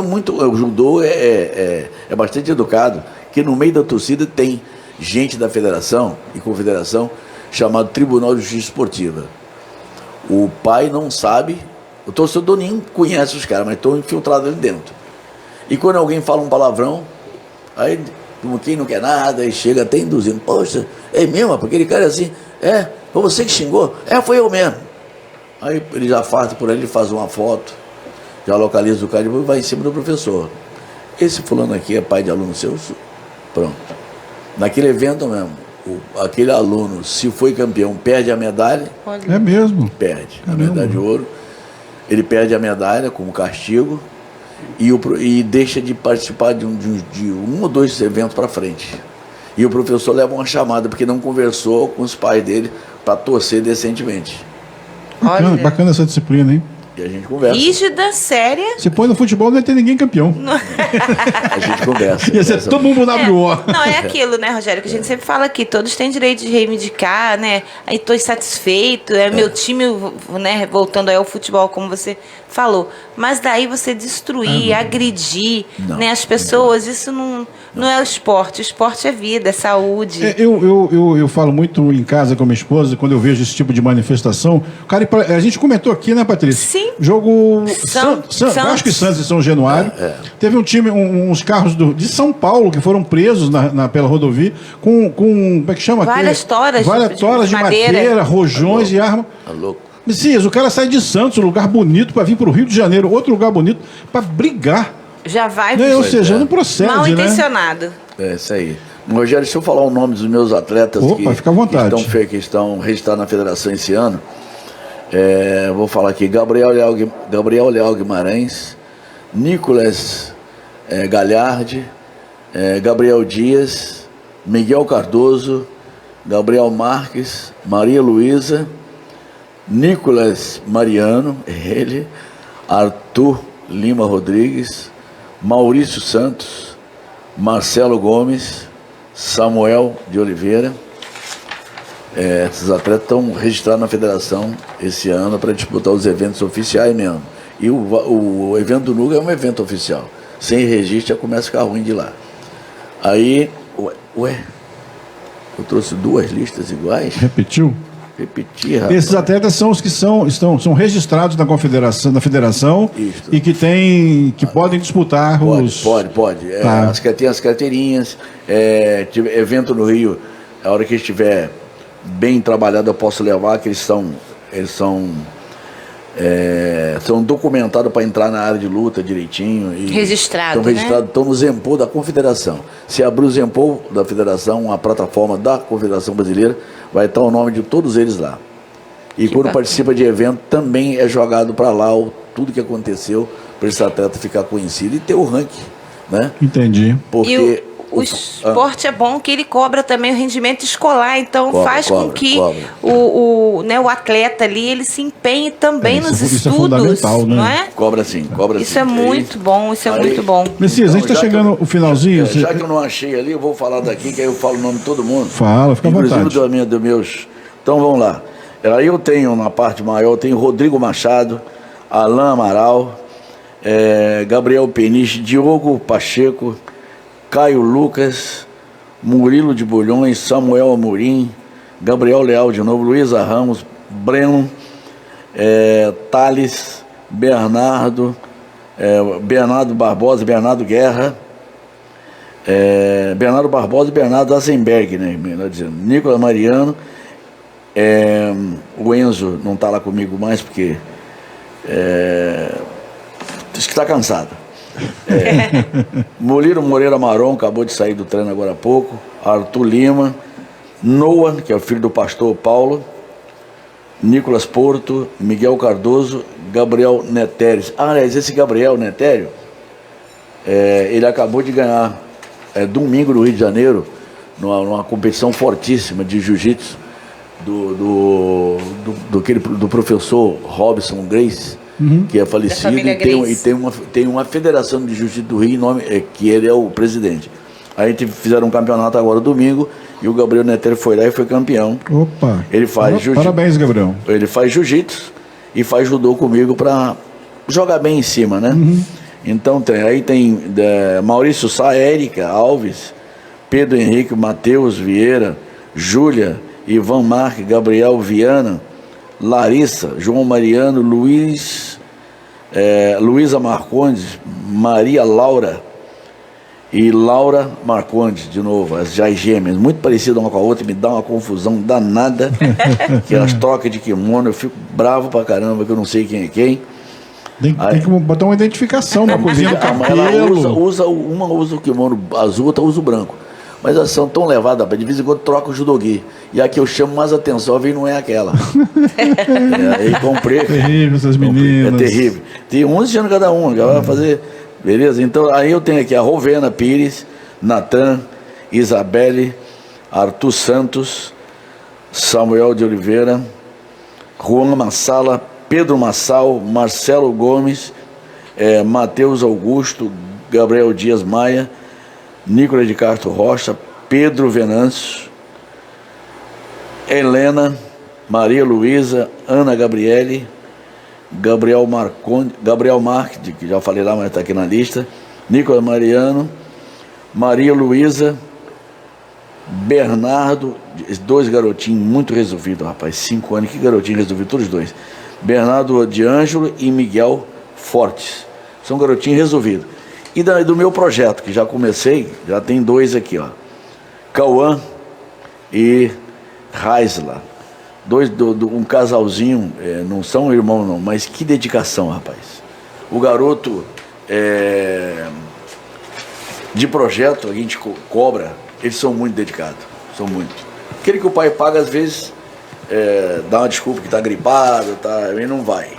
é bastante educado, que no meio da torcida tem gente da federação e confederação chamado Tribunal de Justiça Esportiva. O pai não sabe, o torcedor nem conhece os caras, mas estão infiltrados ali dentro. E quando alguém fala um palavrão, aí quem não quer nada, aí chega até induzindo. Poxa, é mesmo? Porque aquele cara é assim, foi você que xingou? Foi eu mesmo. Aí ele já afasta por ali, ele faz uma foto, já localiza o cara e depois vai em cima do professor. Esse fulano aqui é pai de aluno seu? Pronto. Naquele evento mesmo, aquele aluno, se foi campeão, perde a medalha. É mesmo? Perde. A medalha de ouro. Ele perde a medalha como castigo e deixa de participar de um ou dois eventos para frente. E o professor leva uma chamada porque não conversou com os pais dele para torcer decentemente. Bacana essa disciplina, hein? E a gente conversa. Rígida, séria. Se põe no futebol, não vai ter ninguém campeão. A gente conversa. Ia ser todo mundo WO. Não, é aquilo, né, Rogério, que a gente sempre fala aqui, todos têm direito de reivindicar, né? Aí estou insatisfeito, meu time, né, voltando aí ao futebol, como você falou. Mas daí você destruir, agredir, né, as pessoas, isso não é o esporte é vida, é saúde. Eu falo muito em casa com a minha esposa, quando eu vejo esse tipo de manifestação. Cara, a gente comentou aqui, né, Patrícia? Sim. Jogo Vasco e Santos em São Januário. Teve um time, uns carros de São Paulo que foram presos pela rodovia com como é que chama? Várias toras de madeira, rojões e arma. Tá louco. Messias, o cara sai de Santos, um lugar bonito, para vir para o Rio de Janeiro, outro lugar bonito, para brigar. Já vai... Ou seja, não procede, mal intencionado. É isso aí. Rogério, deixa eu falar o nome dos meus atletas fica à vontade. que estão registrados na federação esse ano. Vou falar aqui, Gabriel Leal Guimarães, Nicolas Galhardi, Gabriel Dias, Miguel Cardoso, Gabriel Marques, Maria Luísa, Nicolas Mariano, Arthur Lima Rodrigues, Maurício Santos, Marcelo Gomes, Samuel de Oliveira. Esses atletas estão registrados na federação esse ano para disputar os eventos oficiais mesmo. E o evento do Nuga é um evento oficial. Sem registro já começa a ficar ruim de lá. Aí, eu trouxe duas listas iguais. Repetiu? Repeti, rapaz. Esses atletas são os que são registrados na federação Isto. E que podem disputar Pode. Tem as carteirinhas. Evento no Rio, a hora que estiver bem trabalhado, eu posso levar, que eles são documentados para entrar na área de luta direitinho. Registrados, estão no Zempol da Confederação. Se abrir o Zempol da Federação, a plataforma da Confederação Brasileira, vai estar o nome de todos eles lá. E quando participa de evento, também é jogado para lá tudo que aconteceu, para esse atleta ficar conhecido e ter o ranking, né? Entendi. Porque o esporte é bom que ele cobra também o rendimento escolar, então faz com que o atleta ali ele se empenhe também nos estudos, não é? Cobra sim. Isso é muito bom, muito bom. Messias, a gente está chegando o finalzinho. Já que eu não achei ali, eu vou falar daqui, que aí eu falo o nome de todo mundo. Fala, fica à vontade. Inclusive dos meus... Então vamos lá. Aí eu tenho, na parte maior, eu tenho Rodrigo Machado, Alain Amaral, Gabriel Peniche, Diogo Pacheco, Caio Lucas, Murilo de Bulhões, Samuel Amorim, Gabriel Leal de novo, Luísa Ramos, Breno, Thales, Bernardo Barbosa, Bernardo Guerra, Bernardo Barbosa e Bernardo Azenberg, né, melhor dizendo, Nicolas Mariano, o Enzo não está lá comigo mais porque diz que está cansado. Moliro Moreira Maron acabou de sair do treino agora há pouco. Arthur Lima, Noah, que é o filho do pastor Paulo, Nicolas Porto, Miguel Cardoso, Gabriel Netério. Aliás, esse Gabriel Netério, ele acabou de ganhar domingo no Rio de Janeiro, numa competição fortíssima de jiu-jitsu do professor Robson Grace, que é falecido, e tem uma federação de jiu-jitsu do Rio, que ele é o presidente. A gente fizeram um campeonato agora domingo e o Gabriel Netério foi lá e foi campeão. Opa! Ele faz jiu-jitsu. Parabéns, Gabriel. Ele faz jiu-jitsu e faz judô comigo para jogar bem em cima, né? Então tem Maurício Sá, Érica Alves, Pedro Henrique, Matheus Vieira, Júlia, Ivan Marques, Gabriel Viana, Larissa, João Mariano, Luísa Marcondes, Maria Laura e Laura Marcondes, de novo, as gêmeas, muito parecidas uma com a outra, me dá uma confusão danada, que elas trocam de kimono, eu fico bravo pra caramba, que eu não sei quem é quem. Tem que botar uma identificação na coisinha do cabelo. Uma usa o kimono azul, outra usa o branco. Mas elas são tão levadas, de vez em quando troca o judogi. E a que eu chamo mais atenção, vem não é aquela. Aí comprei. Terrível essas meninas. É terrível. Tem 11 anos cada uma, já vai fazer. Beleza? Então aí eu tenho aqui a Rovena Pires, Natan, Isabelle, Arthur Santos, Samuel de Oliveira, Juan Massala, Pedro Massal, Marcelo Gomes, Matheus Augusto, Gabriel Dias Maia, Nicolas de Castro Rocha, Pedro Venâncio, Helena, Maria Luísa, Ana Gabriele, Gabriel Marques, que já falei lá, mas está aqui na lista, Nicolas Mariano, Maria Luísa, Bernardo, 2 garotinhos muito resolvidos, rapaz, 5 anos, que garotinho resolvido, todos os 2. Bernardo de Ângelo e Miguel Fortes, são garotinhos resolvidos. E do meu projeto, que já comecei, já tem 2 aqui, ó. Cauã e Raisla. Um casalzinho, não são irmãos não, mas que dedicação, rapaz. O garoto de projeto, a gente cobra, eles são muito dedicados, são muito. Aquele que o pai paga, às vezes, dá uma desculpa que está gripado, ele não vai.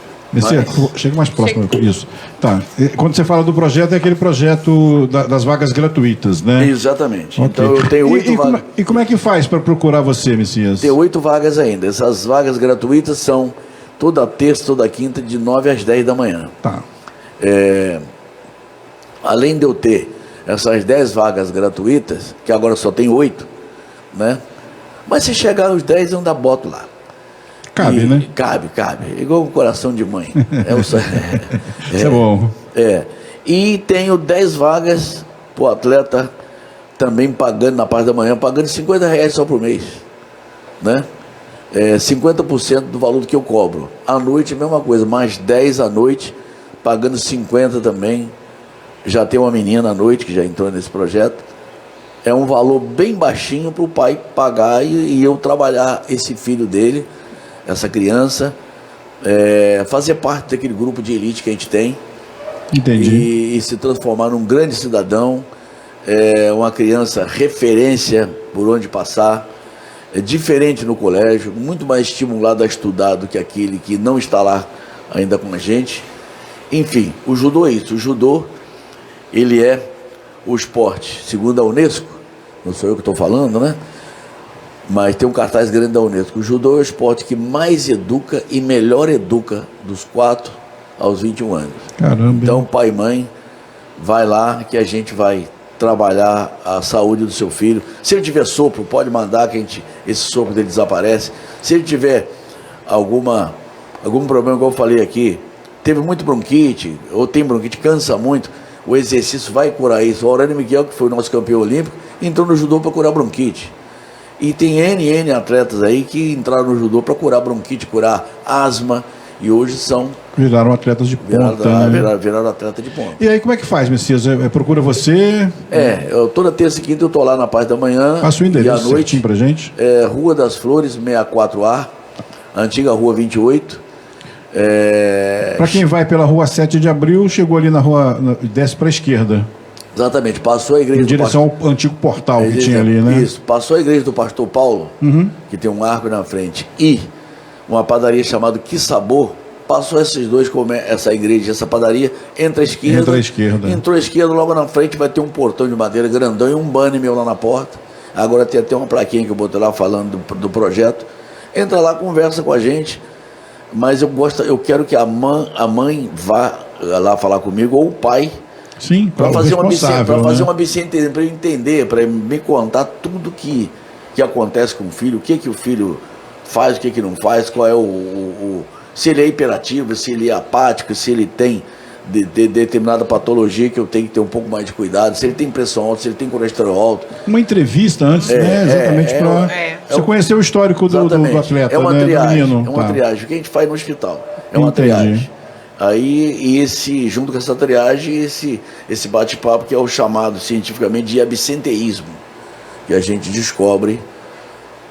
Chega mais próximo com isso. Tá. Quando você fala do projeto, é aquele projeto das vagas gratuitas, né? Exatamente. Okay. Então eu tenho 8 vagas. E como é que faz para procurar você, Messias? Tem 8 vagas ainda. Essas vagas gratuitas são toda terça, toda quinta, de 9 às 10 da manhã. Tá. Além de eu ter essas 10 vagas gratuitas, que agora só tem 8, né? Mas se chegar aos 10, eu ainda boto lá. Cabe, né? Cabe. Igual o coração de mãe. Isso é bom. E tenho 10 vagas para o atleta também pagando na parte da manhã, pagando R$50 só por mês. Né? 50% do valor que eu cobro. À noite, a mesma coisa, mais 10 à noite, pagando 50 também. Já tem uma menina à noite que já entrou nesse projeto. É um valor bem baixinho para o pai pagar e eu trabalhar esse filho dele, essa criança, fazer parte daquele grupo de elite que a gente tem. Entendi. E se transformar num grande cidadão, uma criança referência por onde passar, diferente no colégio, muito mais estimulado a estudar do que aquele que não está lá ainda com a gente. Enfim, o judô é isso. O judô, ele é o esporte, segundo a Unesco, não sou eu que estou falando, né? Mas tem um cartaz grande da Unesco. O judô é o esporte que mais educa e melhor educa dos 4 aos 21 anos. Caramba. Então, pai e mãe, vai lá que a gente vai trabalhar a saúde do seu filho. Se ele tiver sopro, pode mandar que esse sopro dele desaparece. Se ele tiver algum problema, como eu falei aqui, teve muito bronquite, ou tem bronquite, cansa muito, o exercício vai curar isso. O Aurélio Miguel, que foi o nosso campeão olímpico, entrou no judô para curar bronquite. E tem N atletas aí que entraram no judô para curar bronquite, curar asma, e hoje viraram atletas de ponta. Viraram atleta de ponta. E aí, como é que faz, Messias? Procura você? Toda terça e quinta eu tô lá na parte da manhã. Passa o endereço e à noite pra gente. Rua das Flores, 64A, antiga Rua 28. Para quem vai pela Rua 7 de Abril, chegou ali na rua, desce para a esquerda. Exatamente, passou a igreja em direção ao antigo portal que tinha ali, né? Isso, passou a igreja do pastor Paulo, que tem um arco na frente, e uma padaria chamada Que Sabor, passou esses dois, essa igreja, essa padaria, entra à esquerda. Entrou à esquerda, logo na frente vai ter um portão de madeira grandão e um banner meu lá na porta. Agora tem até uma plaquinha que eu botei lá falando do projeto. Entra lá, conversa com a gente, mas eu quero que a mãe vá lá falar comigo, ou o pai. Sim, para fazer uma bicentena, para eu entender, para me contar tudo que acontece com o filho, o que o filho faz, o que não faz, qual é se ele é hiperativo, se ele é apático, se ele tem determinada patologia que eu tenho que ter um pouco mais de cuidado, se ele tem pressão alta, se ele tem colesterol alto. Uma entrevista antes, né? Exatamente para você conhecer o histórico do atleta, é uma triagem, do menino. É uma triagem, o que a gente faz no hospital. É uma triagem. Aí, junto com essa triagem, esse bate-papo que é o chamado cientificamente de absenteísmo, que a gente descobre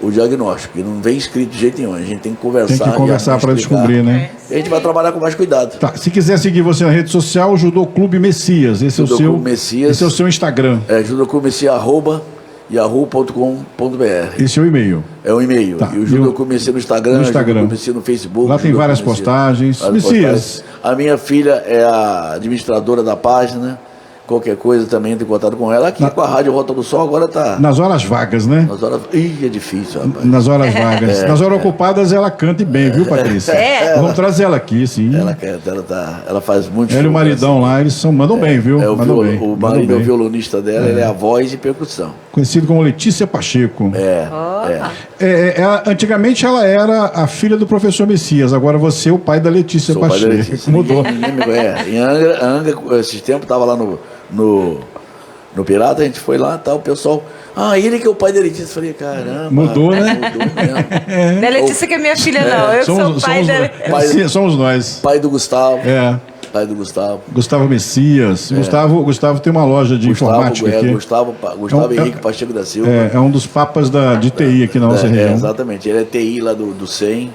o diagnóstico, que não vem escrito de jeito nenhum, a gente tem que conversar. Tem que conversar para descobrir, né? E a gente vai trabalhar com mais cuidado. Tá, se quiser seguir você na rede social, Judô Clube Messias, esse é o seu Instagram. Judô Clube Messias, @yahoo.com.br. Esse é o e-mail. É o e-mail. Tá. E o Judô Clube Messias no Instagram, Judô Clube Messias no Facebook. Lá tem várias postagens. Messias. A minha filha é a administradora da página. Qualquer coisa também entre em contato com ela. Aqui com a Rádio Rota do Sol agora tá... Nas horas vagas, né? É difícil, rapaz. Nas horas vagas. Nas horas ocupadas ela canta e bem, viu, Patrícia? Vamos trazer ela aqui, sim. Ela faz muito. Ela e o maridão lá, eles mandam bem, viu? O marido é o violonista dela, ele é a voz e percussão. Conhecido como Letícia Pacheco. Antigamente ela era a filha do professor Messias, agora você é o pai da Letícia Pacheco. Pai da Letícia. Mudou. Em Angra, esses tempos, estava lá no Pirata, a gente foi lá, tá, o pessoal... ele que é o pai da Letícia. Eu falei, caramba... Mudou, né? Mudou mesmo. Não é Letícia que é minha filha, não. Eu sou o pai dela. Somos nós. Pai do Gustavo. Pai do Gustavo. Gustavo Messias. Gustavo tem uma loja de informática aqui. Gustavo Henrique Pacheco da Silva. É um dos papas de TI aqui na nossa região. Exatamente. Ele é TI lá do SEM.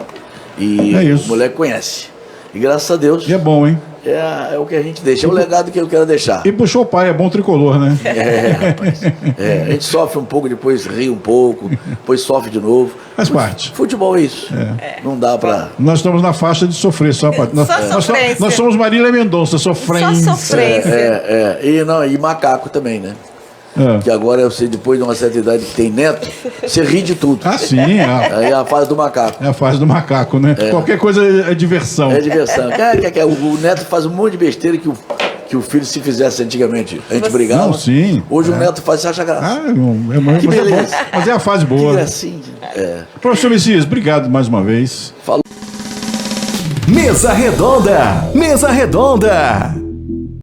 E isso. O moleque conhece. E graças a Deus... E é bom, hein? É o que a gente deixa, é o legado que eu quero deixar. E puxou o pai, é bom tricolor, né? Rapaz. A gente sofre um pouco, depois ri um pouco, depois sofre de novo. Faz parte. Futebol é isso. Não dá pra... Nós estamos na faixa de sofrer, nós somos Marília Mendonça, sofrência. Só sofrência. E macaco também, né? Que agora você, depois de uma certa idade que tem neto, você ri de tudo. Sim. Aí é a fase do macaco. É a fase do macaco, né? Qualquer coisa é diversão. É diversão. O neto faz um monte de besteira que o filho se fizesse antigamente. A gente brigava. Não, sim. Hoje o neto faz, você acha graça. Que beleza. Mas é a fase boa. Que gracinha. Professor Messias, obrigado mais uma vez. Mesa Redonda.